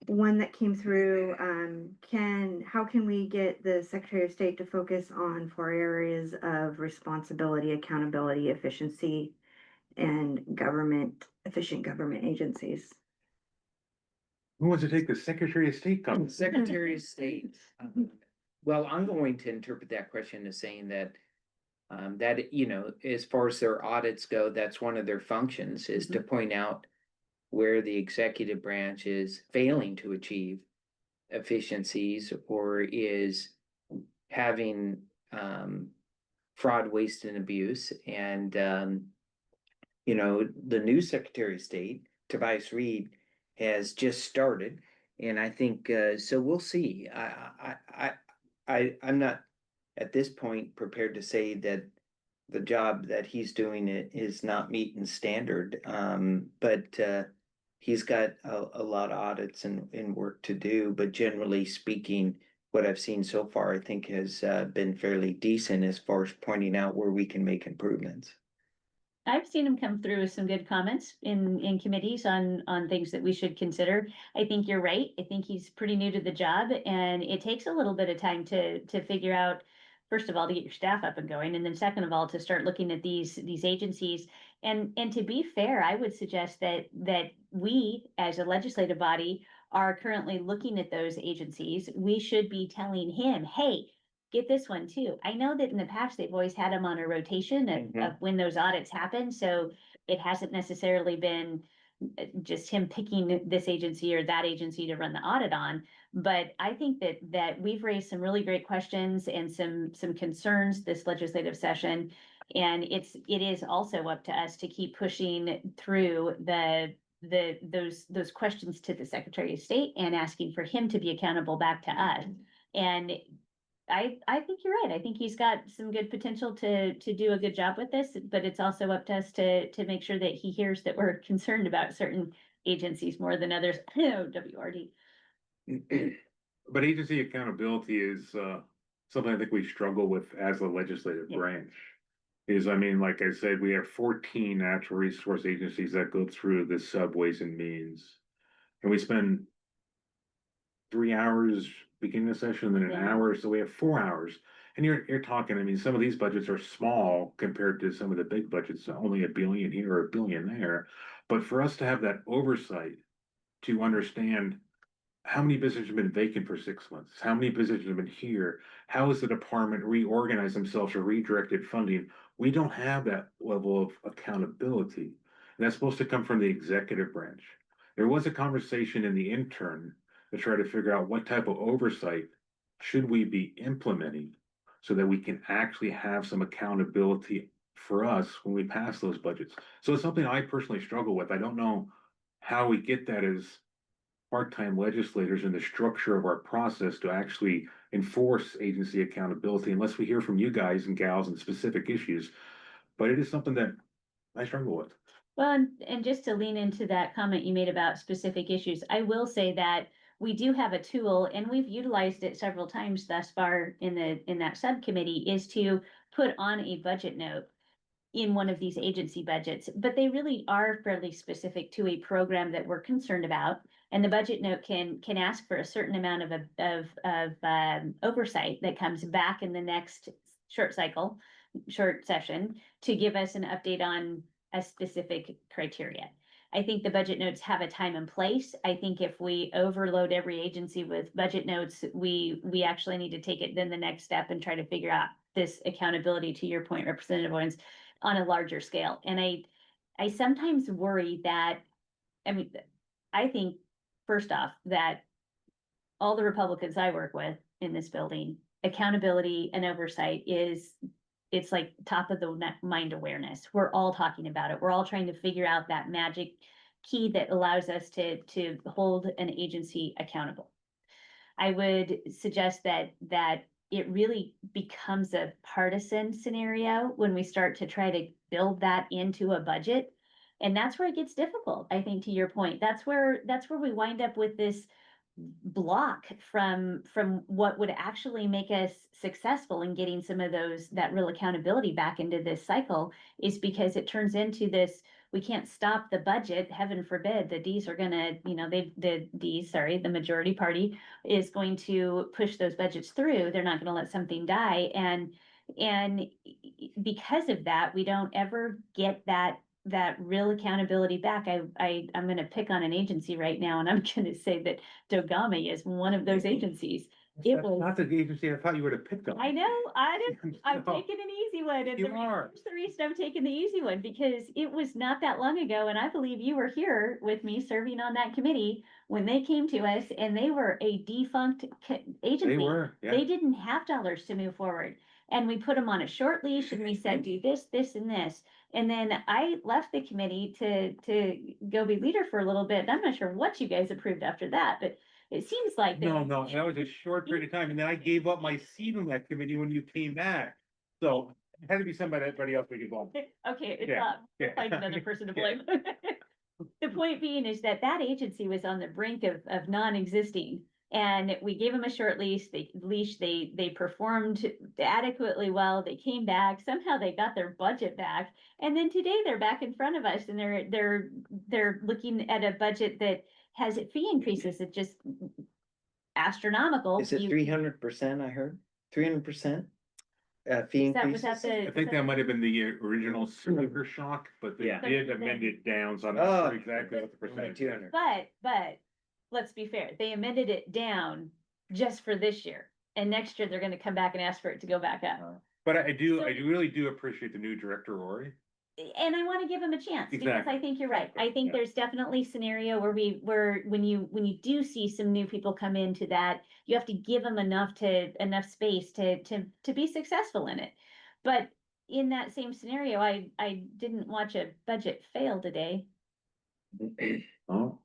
One that came through, how can we get the Secretary of State to focus on 4 areas of responsibility, accountability, efficiency, and efficient government agencies? Who wants to take the Secretary of State comment? Secretary of State. Well, I'm going to interpret that question as saying that that, you know, as far as their audits go, that's one of their functions is to point out where the executive branch is failing to achieve efficiencies or is having fraud, waste, and abuse. And you know, the new Secretary of State, Tobias Reed, has just started, and I think so. We'll see. I'm not at this point prepared to say that the job that he's doing is not meeting standard. But he's got a lot of audits and work to do. But generally speaking, what I've seen so far, I think has been fairly decent as far as pointing out where we can make improvements. I've seen him come through with some good comments in committees on things that we should consider. I think you're right. I think he's pretty new to the job and it takes a little bit of time to figure out, first of all, to get your staff up and going, and then second of all, to start looking at these agencies. And to be fair, I would suggest that we, as a legislative body, are currently looking at those agencies. We should be telling him, hey, get this one too. I know that in the past, they've always had them on a rotation of when those audits happen, so it hasn't necessarily been just him picking this agency or that agency to run the audit on. But I think that we've raised some really great questions and some concerns this legislative session. And it is also up to us to keep pushing through those questions to the Secretary of State and asking for him to be accountable back to us. And I think you're right. I think he's got some good potential to do a good job with this, but it's also up to us to make sure that he hears that we're concerned about certain agencies more than others. WRD. But agency accountability is something I think we struggle with as a legislative branch. I mean, like I said, we have 14 natural resource agencies that go through the subways and means. And we spend 3 hours beginning the session, then an Yeah. hour, so we have 4 hours. And you're talking, I mean, some of these budgets are small compared to some of the big budgets, only $1 billion here or $1 billion there. But for us to have that oversight to understand how many positions have been vacant for 6 months, how many positions have been here, how has the department reorganized themselves or redirected funding? We don't have that level of accountability. And that's supposed to come from the executive branch. There was a conversation in the intern to try to figure out what type of oversight should we be implementing so that we can actually have some accountability for us when we pass those budgets. So it's something I personally struggle with. I don't know how we get that as part-time legislators in the structure of our process to actually enforce agency accountability unless we hear from you guys and gals on specific issues. But it is something that I struggle with. Well, and just to lean into that comment you made about specific issues, I will say that we do have a tool and we've utilized it several times thus far in that subcommittee, is to put on a budget note in one of these agency budgets, but they really are fairly specific to a program that we're concerned about. And the budget note can ask for a certain amount of oversight that comes back in the next short session to give us an update on a specific criteria. I think the budget notes have a time and place. I think if we overload every agency with budget notes, we actually need to take it then the next step and try to figure out this accountability, to your point, Representative Owens, on a larger scale. And I sometimes worry that, I mean, I think first off, that all the Republicans I work with in this building, accountability and oversight it's like top of the mind awareness. We're all talking about it. We're all trying to figure out that magic key that allows us to hold an agency accountable. I would suggest that it really becomes a partisan scenario when we start to try to build that into a budget. And that's where it gets difficult, I think, to your point. That's where we wind up with this block from what would actually make us successful in getting some of that real accountability back into this cycle, is because it turns into this, we can't stop the budget, heaven forbid. The D's are gonna, the majority party is going to push those budgets through. They're not gonna let something die. And because of that, we don't ever get that real accountability back. I'm gonna pick on an agency right now, and I'm gonna say that Dogami is one of those agencies. It That's was, not the agency I thought you would have picked on. I know, I'm No. taking an easy one, and You the are. here's the reason I'm taking the easy one, because it was not that long ago, and I believe you were here with me serving on that committee when they came to us, and they were a defunct agency. They were, yeah. They didn't have dollars to move forward. And we put them on a short leash and we said, do this, this, and this. And then I left the committee to go be leader for a little bit. And I'm not sure what you guys approved after that, but it seems like. No, that was a short period of time, and then I gave up my seat on that committee when you came back. So it had to be somebody else we could blame. Okay, it's Yeah, not, we'll yeah. find another person to Yeah. blame. The point being is that agency was on the brink of non-existing. And we gave them a short leash, they performed adequately well, they came back, somehow they got their budget back. And then today they're back in front of us and they're looking at a budget that has fee increases that just astronomical. Is it 300%, I heard? 300%? Fee Is that- was increases? that the- I think that might have been the original sticker shock, but they Yeah. did amend it down, so I'm Oh. not sure exactly what the percentage is. 200. But let's be fair, they amended it down just for this year. And next year, they're gonna come back and ask for it to go back up. But I So- really do appreciate the new director, Rory. And I wanna give them a chance, because Exactly. I think you're right. I think Yeah. there's definitely scenario where when you do see some new people come into that, you have to give them enough space to be successful in it. But in that same scenario, I didn't watch a budget fail today. Oh.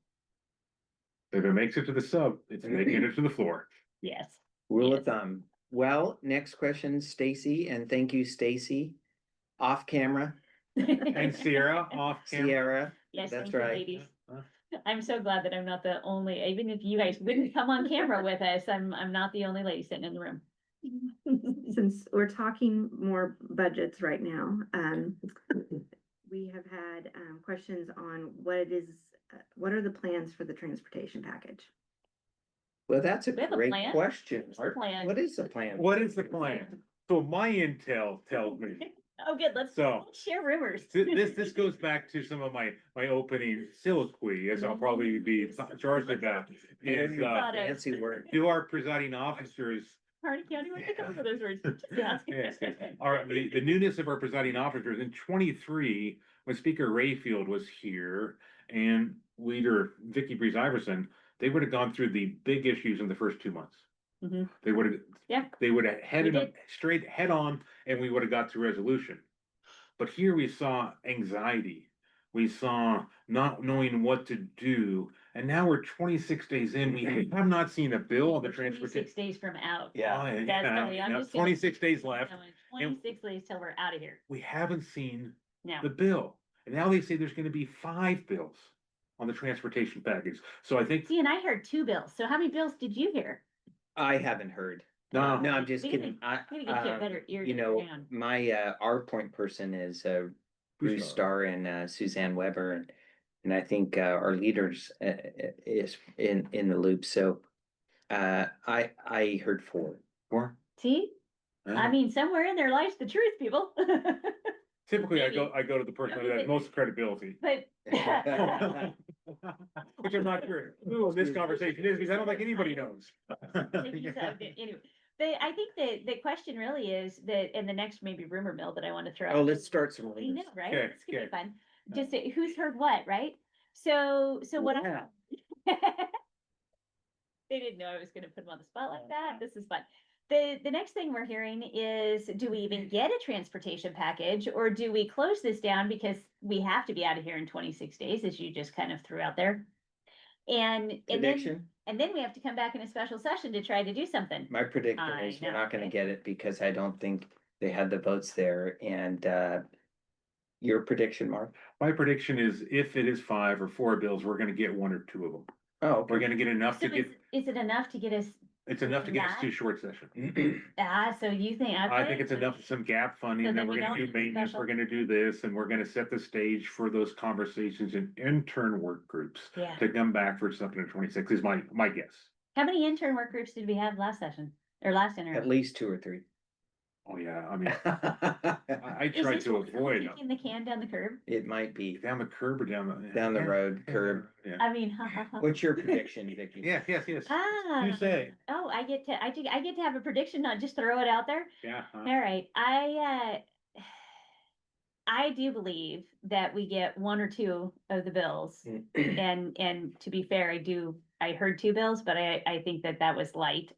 If it makes it to the sub, it's making it to the floor. Yes. Rule Yes. of thumb. Well, next question, Stacy, and thank you, Stacy. Off camera, And Sierra off camera. Sierra, Yes, that's thank you, right. ladies. Huh? I'm so glad that I'm not the only, even if you guys wouldn't come on camera with us, I'm not the only lady sitting in the room. Since we're talking more budgets right now, we have had, questions on what it is, what are the plans for the transportation package? Well, that's a We have a great plan. question. What's the plan? What is the plan? What is the plan? So my intel tells me, Oh, good, let's So- share rumors. this goes back to some of my opening soliloquy, as I'll probably be charged about. Is, Thought of- Fancy word. do our presiding officers Hardy County, where'd they come up with those words? Just ask. Yes, yes. The newness of our presiding officers in 23, when Speaker Rayfield was here and leader Vicky Breeze Iverson, they would have gone through the big issues in the first 2 months. Mhm. They would have. Yeah. They would have headed We them straight head on and we would have got to resolution. But here we saw anxiety. We saw not knowing what to do. And now we're 26 days in. We have not seen a bill on the transportation. 26 days from out. Yeah. Oh, That's yeah, totally- I'm yeah, just gonna- 26 days left. 26 days till we're out of here. We haven't seen No. the bill. And now they say there's gonna be 5 bills on the transportation package. So I think, See, and I heard 2 bills. So how many bills did you hear? I haven't heard. no, No, I'm just We gotta- kidding. We gotta get you a better ear You to know, hear down. my, our point person is, Bruce Starr and, Suzanne Weber. And I think, our leaders, is in the loop. So, I heard 4. Or- See, I mean, somewhere in there lies the truth, people. typically I go to the person that has most credibility. But. Which I'm not sure who this conversation is, because I don't think anybody knows. Anyway, I think the question really is that, and the next maybe rumor mill that I want to throw. Oh, out let's start some. I know, right? Okay, This could be okay. fun. Just say, who's heard what, right? So what? Yeah. They didn't know I was gonna put them on the spot like that. This is fun. The next thing we're hearing is, do we even get a transportation package, or do we close this down because we have to be out of here in 26 days, as you just kind of threw out there? And then, Prediction? and then we have to come back in a special session to try to do something. My prediction I is we're know, not gonna right? get it because I don't think they had the votes there and, your prediction, Mark? My prediction is if it is 5 or 4 bills, we're gonna get 1 or 2 of them. Oh, We're gonna get enough So to get, is it enough to get us, it's enough to get us that? to short session. so you think? I okay. think it's enough, some gap funding, So then then we're we gonna don't do need maintenance, special- we're gonna do this, and we're gonna set the stage for those conversations in intern work groups. Yeah. To come back for something in 26 is my guess. How many intern work groups did we have last session, or last at interim? least 2 or 3. Oh, yeah, I mean, I Is try this to what we're avoid kicking the can down the curb? It might be down the curb or down the. down the yeah, road, curb. Yeah, I mean, ha, ha, ha. What's your prediction, Vicky? yes, yes. Ah. You say, Oh, I get to have a prediction, not just throw it out there. yeah. All right, I do believe that we get 1 or 2 of the bills. And to be fair, I heard 2 bills, but I think that was light.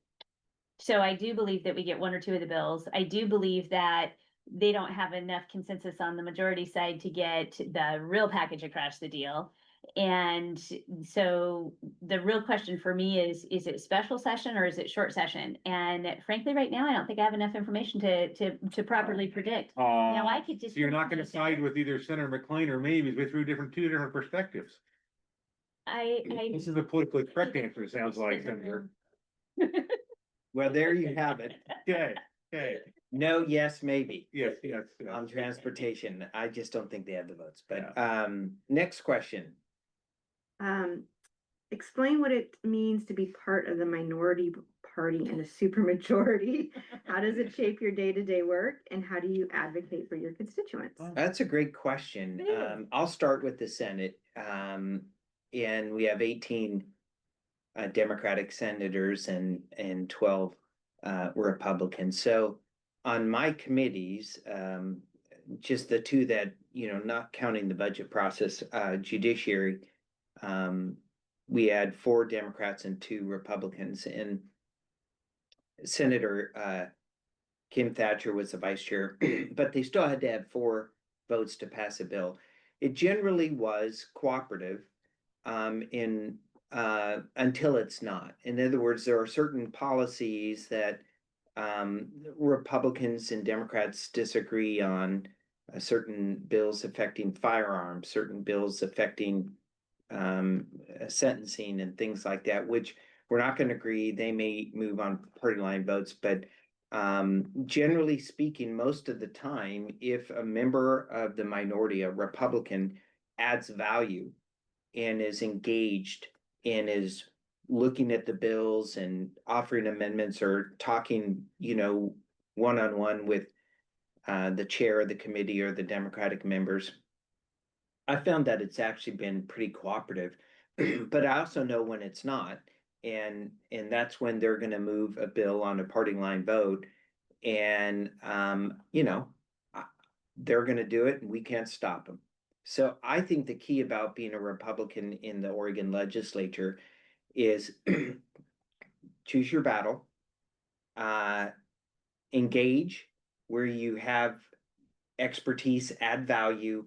So I do believe that we get 1 or 2 of the bills. I do believe that they don't have enough consensus on the majority side to get the real package across the deal. And so the real question for me is it special session or is it short session? And frankly, right now, I don't think I have enough information to properly predict. Now, I could just. So you're not gonna side with either Senator McLean or me, because we threw two different perspectives. I. This is the politically correct answer, it sounds like, Senator. Well, there you have it. Okay, okay, No, yes, maybe. yes, yes. On transportation. I just don't think they have the votes, but, next question. Explain what it means to be part of the minority party in a supermajority. How does it shape your day-to-day work, and how do you advocate for your constituents? That's a great question. It is. I'll start with the Senate. And we have 18 Democratic senators and 12 Republicans. So on my committees, just the 2 that, not counting the budget process, judiciary, we had 4 Democrats and 2 Republicans, and Senator Kim Thatcher was the vice chair, but they still had to have 4 votes to pass a bill. It generally was cooperative until it's not. In other words, there are certain policies that Republicans and Democrats disagree on, certain bills affecting firearms, certain bills affecting sentencing and things like that, which we're not going to agree. They may move on party line votes, but generally speaking, most of the time, if a member of the minority, a Republican, adds value and is engaged and is looking at the bills and offering amendments or talking, one-on-one with the chair of the committee or the Democratic members, I found that it's actually been pretty cooperative, but I also know when it's not. And that's when they're gonna move a bill on a party line vote. And, they're gonna do it and we can't stop them. So I think the key about being a Republican in the Oregon legislature is choose your battle, engage where you have expertise, add value,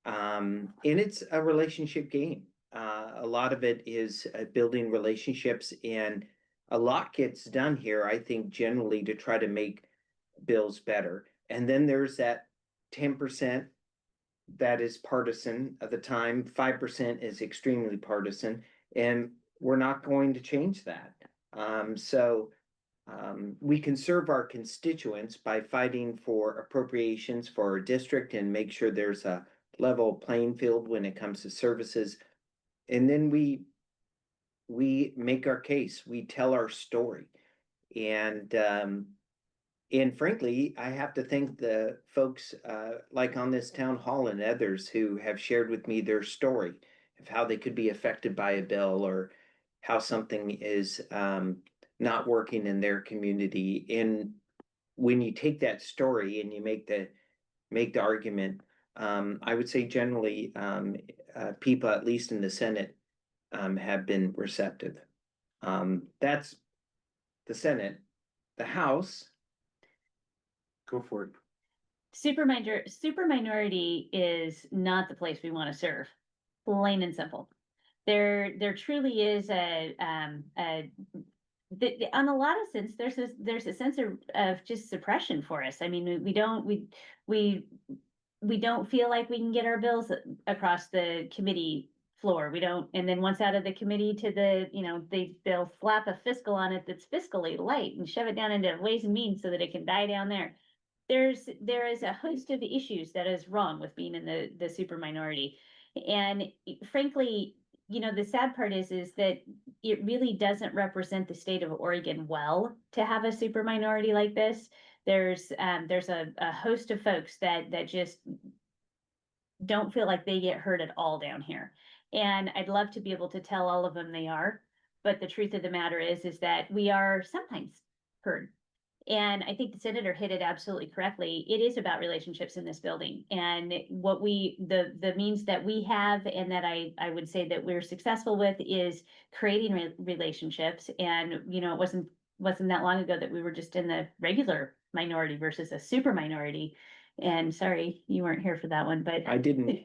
and it's a relationship game. A lot of it is building relationships, and a lot gets done here, I think, generally to try to make bills better. And then there's that 10% that is partisan at the time, 5% is extremely partisan, and we're not going to change that. We can serve our constituents by fighting for appropriations for our district and make sure there's a level playing field when it comes to services. And then we make our case, we tell our story. And frankly, I have to thank the folks like on this town hall and others who have shared with me their story of how they could be affected by a bill or how something is not working in their community. And when you take that story and you make the argument, I would say generally people, at least in the Senate, have been receptive. That's the Senate. The House. Go for it. Super minority is not the place we want to serve, plain and simple. There truly is on a lot of sense, there's a sense of just suppression for us. I mean, we don't feel like we can get our bills across the committee floor. We don't, and then once out of the committee to they'll slap a fiscal on it that's fiscally light and shove it down into Ways and Means so that it can die down there. There is a host of issues that is wrong with being in the super minority. And frankly, the sad part is that it really doesn't represent the state of Oregon well to have a super minority like this. There's a host of folks that just don't feel like they get heard at all down here. And I'd love to be able to tell all of them they are, but the truth of the matter is that we are sometimes heard. And I think the senator hit it absolutely correctly. It is about relationships in this building, and what the means that we have and that I would say that we're successful with is creating relationships. And it wasn't that long ago that we were just in the regular minority versus a super minority. And sorry, you weren't here for that one, but I didn't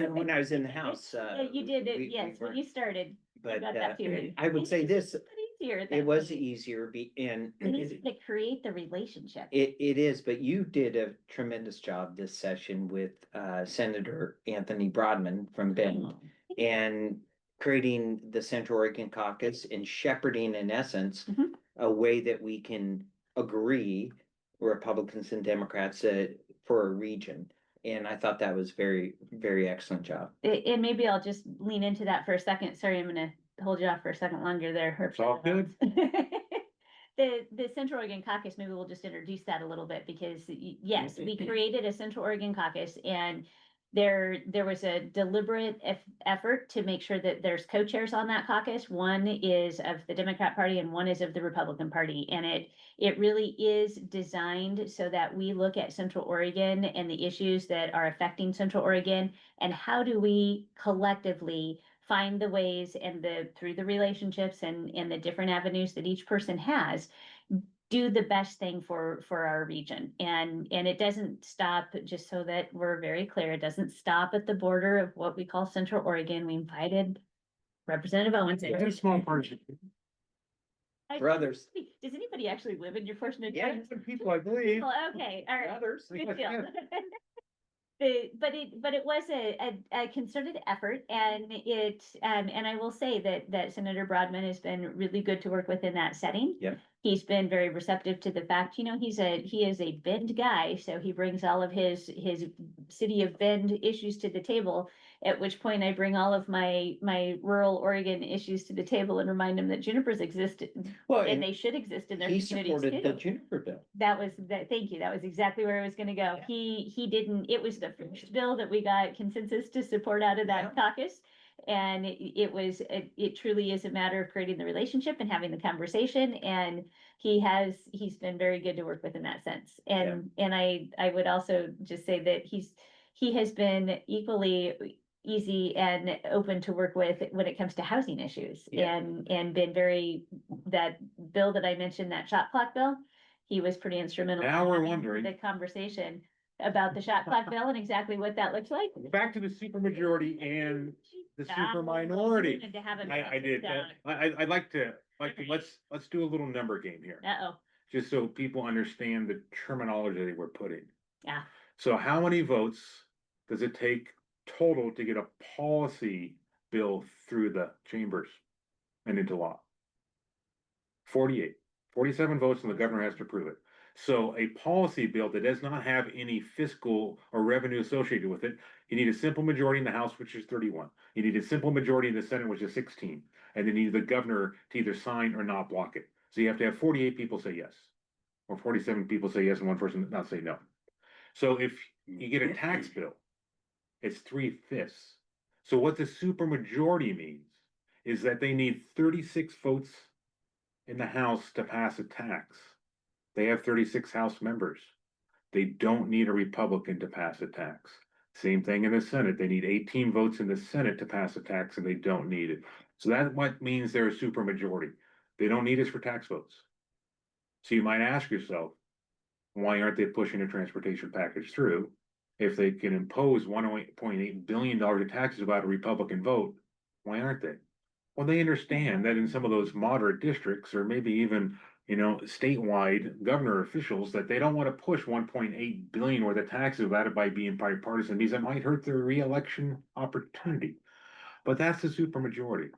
when I was in the House. Yeah, you did it. Yes, when you started. But got that period. I would say this. Easier it was easier and it is to create the relationship. It is, but you did a tremendous job this session with Senator Anthony Broadman from Bend and creating the Central Oregon Caucus and shepherding, in essence, a way that we can agree, Republicans and Democrats, for a region. And I thought that was very, very excellent job. And maybe I'll just lean into that for a second. Sorry, I'm gonna hold you off for a second longer there. It's all good. The Central Oregon Caucus, maybe we'll just introduce that a little bit, because yes, we created a Central Oregon Caucus, and there was a deliberate effort to make sure that there's co-chairs on that caucus. One is of the Democrat Party and one is of the Republican Party. And it really is designed so that we look at Central Oregon and the issues that are affecting Central Oregon, and how do we collectively find the ways and through the relationships and the different avenues that each person has, do the best thing for our region. And it doesn't stop, just so that we're very clear, it doesn't stop at the border of what we call Central Oregon. We invited Representative Owens. It's a small portion. Brothers. Does anybody actually live in your fortunate Yeah, times? Some people, I believe. Well, okay, all right. Brothers. Good deal. But it was a concerted effort, and and I will say that Senator Broadman has been really good to work with in that setting. Yep. He's been very receptive to the fact, he is a Bend guy, so he brings all of his city of Bend issues to the table. At which point I bring all of my rural Oregon issues to the table and remind them that junipers exist, Well, and they should exist in their he communities supported the too. Juniper bill. Thank you, that was exactly where I was gonna go. He didn't, it was the first bill that we got consensus to support out of that caucus. And it truly is a matter of creating the relationship and having the conversation, and he's been very good to work with in that sense. And I would also just say that he has been equally easy and open to work with when it comes to housing issues. Yeah. And been very, that bill that I mentioned, that shot clock bill, he was pretty instrumental. Now in we're having wondering. The conversation about the shot clock bill and exactly what that looks like. Back to the supermajority and the Ah, super minority. and to have it I did, down. I'd like to, let's do a little number game here, Uh-oh, just so people understand the terminology that we're putting. yeah. So how many votes does it take total to get a policy bill through the chambers and into law? 48, 47 votes, and the governor has to approve it. So a policy bill that does not have any fiscal or revenue associated with it, you need a simple majority in the House, which is 31. You need a simple majority in the Senate, which is 16. And then you need the governor to either sign or not block it. So you have to have 48 people say yes, or 47 people say yes and one person not say no. So if you get a tax bill, it's 3/5. So what the supermajority means is that they need 36 votes in the House to pass a tax. They have 36 House members. They don't need a Republican to pass a tax. Same thing in the Senate. They need 18 votes in the Senate to pass a tax, and they don't need it. So that's what means they're a supermajority. They don't need us for tax votes. So you might ask yourself, why aren't they pushing a transportation package through? If they can impose $1.8 billion of taxes without a Republican vote, why aren't they? Well, they understand that in some of those moderate districts, or maybe even, statewide governor officials, that they don't want to push 1.8 billion worth of taxes without it by being bipartisan, because it might hurt their reelection opportunity. But that's the supermajority.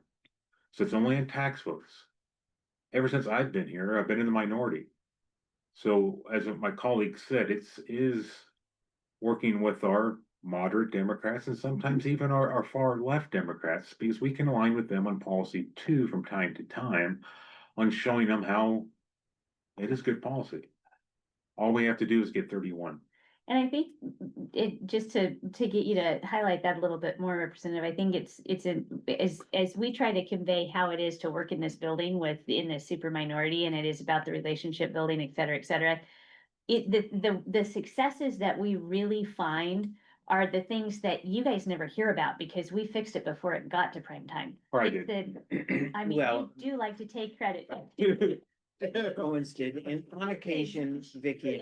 So it's only in tax votes. Ever since I've been here, I've been in the minority. So as my colleague said, is working with our moderate Democrats and sometimes even our far left Democrats, because we can align with them on policy too from time to time on showing them how it is good policy. All we have to do is get 31. And I think it, just to get you to highlight that a little bit more, Representative, I think as we try to convey how it is to work in this building in the super minority, and it is about the relationship building, et cetera, et cetera. The successes that we really find are the things that you guys never hear about because we fixed it before it got to prime time. Or I It's did. I mean, I Well- do like to take credit. Owens did, and on occasion, Vicky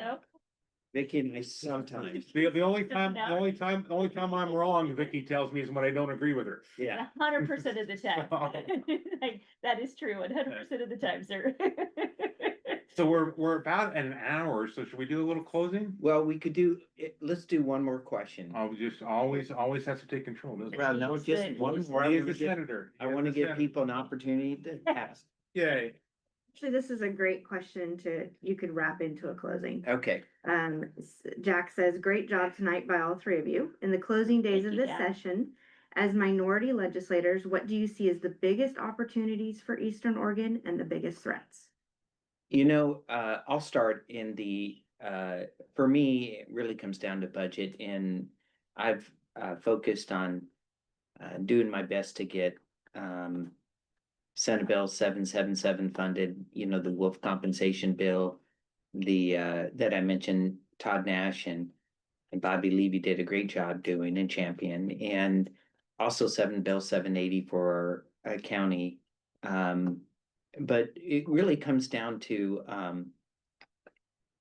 and I sometimes, The only time I'm wrong, Vicky tells me, is when I don't agree with her. yeah. 100% of the time. Like, that is true, 100% of the time, sir. So we're about at an hour, so should we do a little closing? Well, we could do, let's do one more question. I'll just always has to take control, doesn't it? Well, no, just one more. He is the senator. I want to give people an opportunity to ask. Yay. Actually, this is a great question you could wrap into a closing. Okay, Jack says, great job tonight by all three of you. In the closing days Thank of you, this Jack. session, as minority legislators, what do you see as the biggest opportunities for Eastern Oregon and the biggest threats? I'll start in for me, it really comes down to budget, and I've focused on doing my best to get Senate Bill 777 funded, the wolf compensation bill, that I mentioned, Todd Nash and Bobby Levy did a great job doing and champion, and also Bill 780 for our county. But it really comes down to,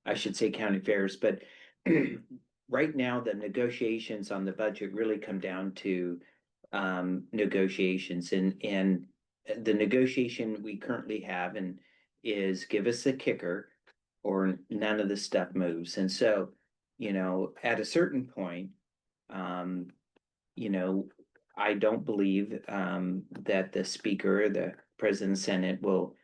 I should say county fairs, but right now the negotiations on the budget really come down to negotiations, and the negotiation we currently have is give us a kicker or none of the stuff moves. And so, at a certain point, I don't believe that the speaker, the president of the Senate will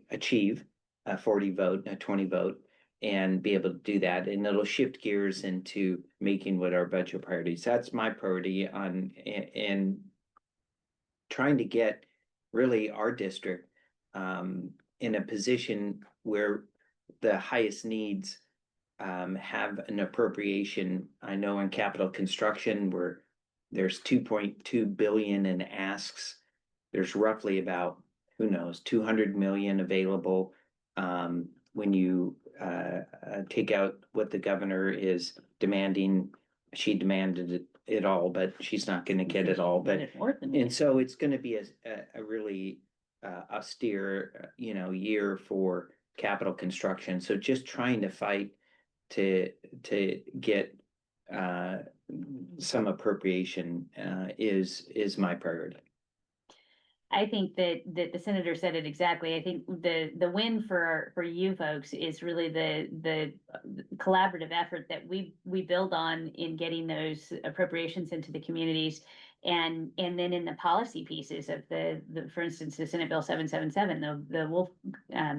achieve a 40 vote, a 20 vote. and be able to do that, and it'll shift gears into making what our budget priorities. That's my priority and trying to get really our district in a position where the highest needs have an appropriation. I know in capital construction where there's 2.2 billion in asks. There's roughly about, who knows, 200 million available. When you take out what the governor is demanding, she demanded it all, but she's not gonna get it all, but. And so it's gonna be a really austere, year for capital construction. So just trying to fight to get some appropriation is my priority. I think that the senator said it exactly. I think the win for you folks is really the collaborative effort that we build on in getting those appropriations into the communities. And then in the policy pieces of the for instance, the Senate Bill 777, the Wolf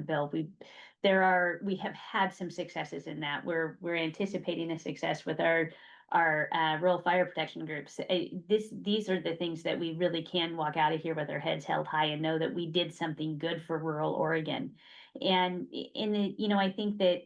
bill, we have had some successes in that. We're anticipating a success with our rural fire protection groups. These are the things that we really can walk out of here with our heads held high and know that we did something good for rural Oregon. And I think that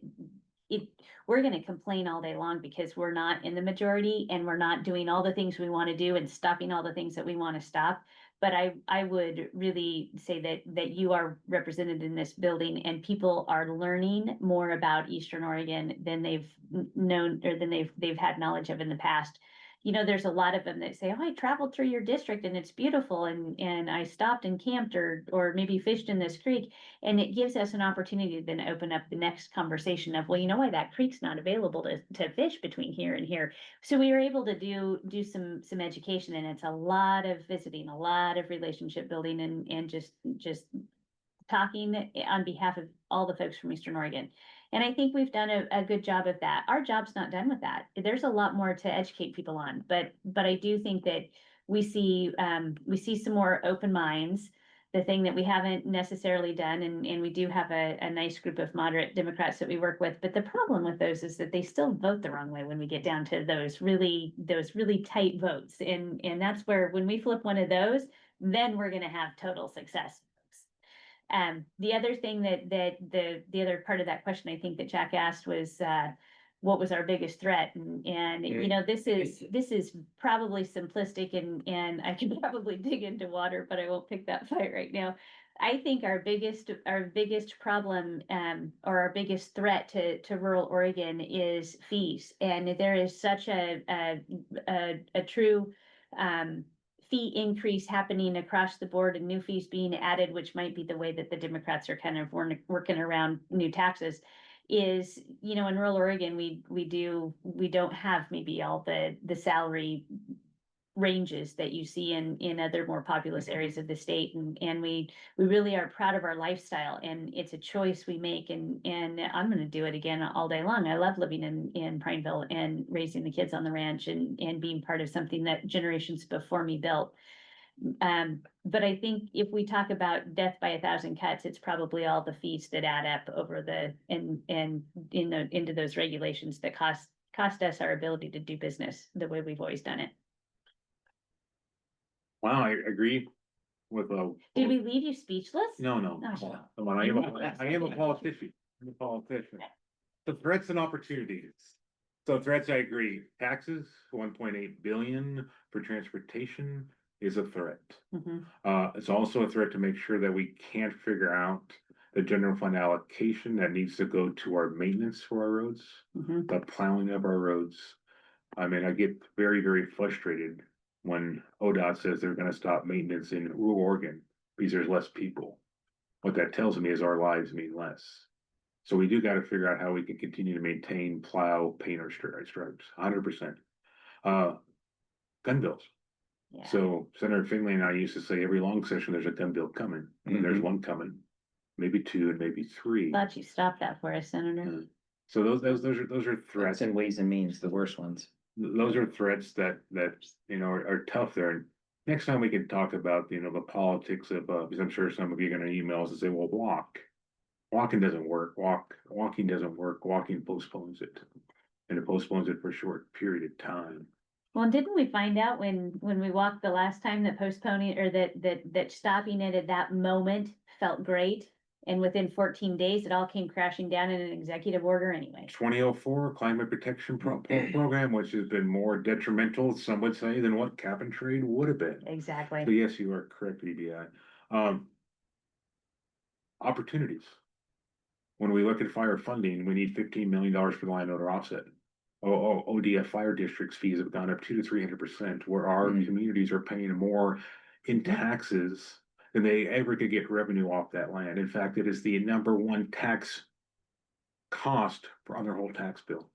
we're going to complain all day long because we're not in the majority and we're not doing all the things we want to do and stopping all the things that we want to stop. But I would really say that you are represented in this building and people are learning more about Eastern Oregon than they've known or than they've had knowledge of in the past. There's a lot of them that say, oh, I traveled through your district and it's beautiful and I stopped and camped or maybe fished in this creek. And it gives us an opportunity to then open up the next conversation of, well, you know why that creek's not available to fish between here and here. So we were able to do some education, and it's a lot of visiting, a lot of relationship building and just talking on behalf of all the folks from Eastern Oregon. And I think we've done a good job of that. Our job's not done with that. There's a lot more to educate people on, but I do think that we see some more open minds. The thing that we haven't necessarily done, and we do have a nice group of moderate Democrats that we work with, but the problem with those is that they still vote the wrong way when we get down to those really tight votes. And that's where when we flip one of those, then we're gonna have total success. The other thing that the other part of that question I think that Jack asked was what was our biggest threat, and this is probably simplistic and I can probably dig into water, but I won't pick that fight right now. I think our biggest problem or our biggest threat to rural Oregon is fees, and there is such a true fee increase happening across the board and new fees being added, which might be the way that the Democrats are kind of working around new taxes, is, in rural Oregon, we don't have maybe all the salary ranges that you see in other more populous areas of the state. And we really are proud of our lifestyle, and it's a choice we make, and I'm gonna do it again all day long. I love living in Prineville and raising the kids on the ranch and being part of something that generations before me built. But I think if we talk about death by 1,000 cuts, it's probably all the fees that add up over into those regulations that cost us our ability to do business the way we've always done it. Wow, I agree with Did we leave you speechless? No. Oh. Come on, I am a politician. I'm a politician. The threats and opportunities. So threats, I agree. Taxes, 1.8 billion for transportation is a threat. Mhm. It's also a threat to make sure that we can't figure out the general fund allocation that needs to go to our maintenance for our roads, Mhm. the plowing of our roads. I mean, I get very, very frustrated when ODOT says they're gonna stop maintenance in rural Oregon because there's less people. What that tells me is our lives mean less. So we do gotta figure out how we can continue to maintain, plow, paint our stripes, 100%. Gun bills. Yeah. So Senator Finley and I used to say every long session, there's a gun bill coming, and there's Mhm. one coming, maybe two and maybe three. Thought you stopped that for us, Senator. So those are Threats threats. and Ways and Means, the worst ones. Those are threats that are tough there. And next time we can talk about, the politics of, because I'm sure some of you are gonna email us and say, well, block. walking doesn't work, walking doesn't work, walking postpones it. And it postpones it for a short period of time. Well, didn't we find out when we walked the last time that postponing or that stopping it at that moment felt great? And within 14 days, it all came crashing down in an executive order anyway. 2004 Climate Protection Program, which has been more detrimental, some would say, than what cap and trade would have been. So Exactly. yes, you are correct, EBI. Opportunities. When we look at fire funding, we need $15 million for the landowner offset. ODF fire districts fees have gone up 200 to 300%, where our communities are paying more in taxes than they ever could get revenue off that land. In fact, it is the #1 tax cost on their whole tax bill.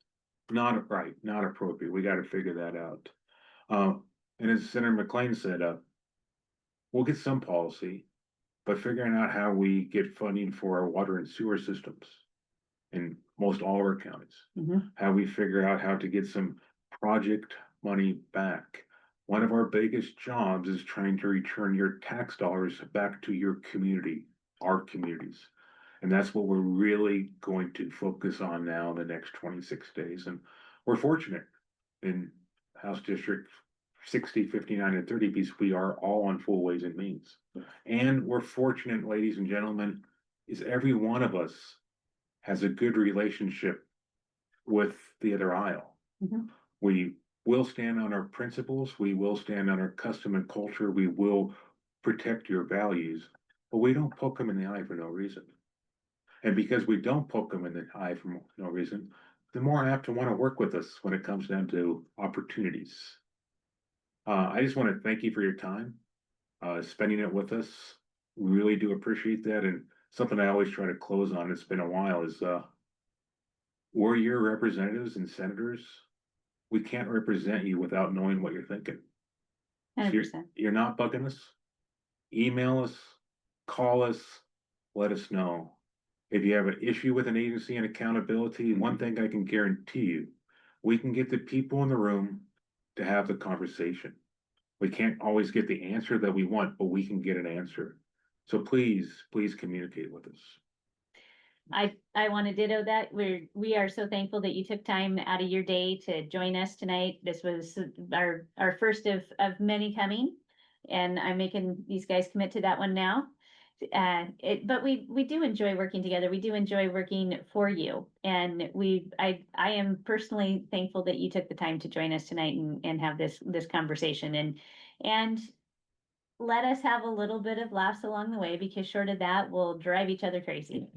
Not right, not appropriate. We got to figure that out. And as Senator McLean said, we'll get some policy, but figuring out how we get funding for our water and sewer systems in most all our counties. How we figure out how to get some project money back. One of our biggest jobs is trying to return your tax dollars back to your community, our communities. And that's what we're really going to focus on now in the next 26 days. And we're fortunate in House District 60, 59, and 30 piece, we are all on full Ways and Means. And we're fortunate, ladies and gentlemen, is every one of us has a good relationship with the other aisle. We will stand on our principles, we will stand on our custom and culture, we will protect your values, but we don't poke them in the eye for no reason. And because we don't poke them in the eye for no reason, they're more apt to want to work with us when it comes down to opportunities. I just want to thank you for your time, spending it with us. We really do appreciate that. And something I always try to close on, it's been a while, is we're your representatives and senators. We can't represent you without knowing what you're thinking. So 100%. you're not bugging us. Email us, call us, let us know. If you have an issue with an agency and accountability, one thing I can guarantee you, we can get the people in the room to have the conversation. We can't always get the answer that we want, but we can get an answer. So please communicate with us. I want to ditto that. We are so thankful that you took time out of your day to join us tonight. This was our first of many coming, and I'm making these guys commit to that one now. But we do enjoy working together. We do enjoy working for you, and I am personally thankful that you took the time to join us tonight and have this conversation and let us have a little bit of laughs along the way, because short of that, we'll drive each other crazy.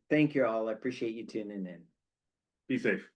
Thank you all. I appreciate you tuning in. Be safe.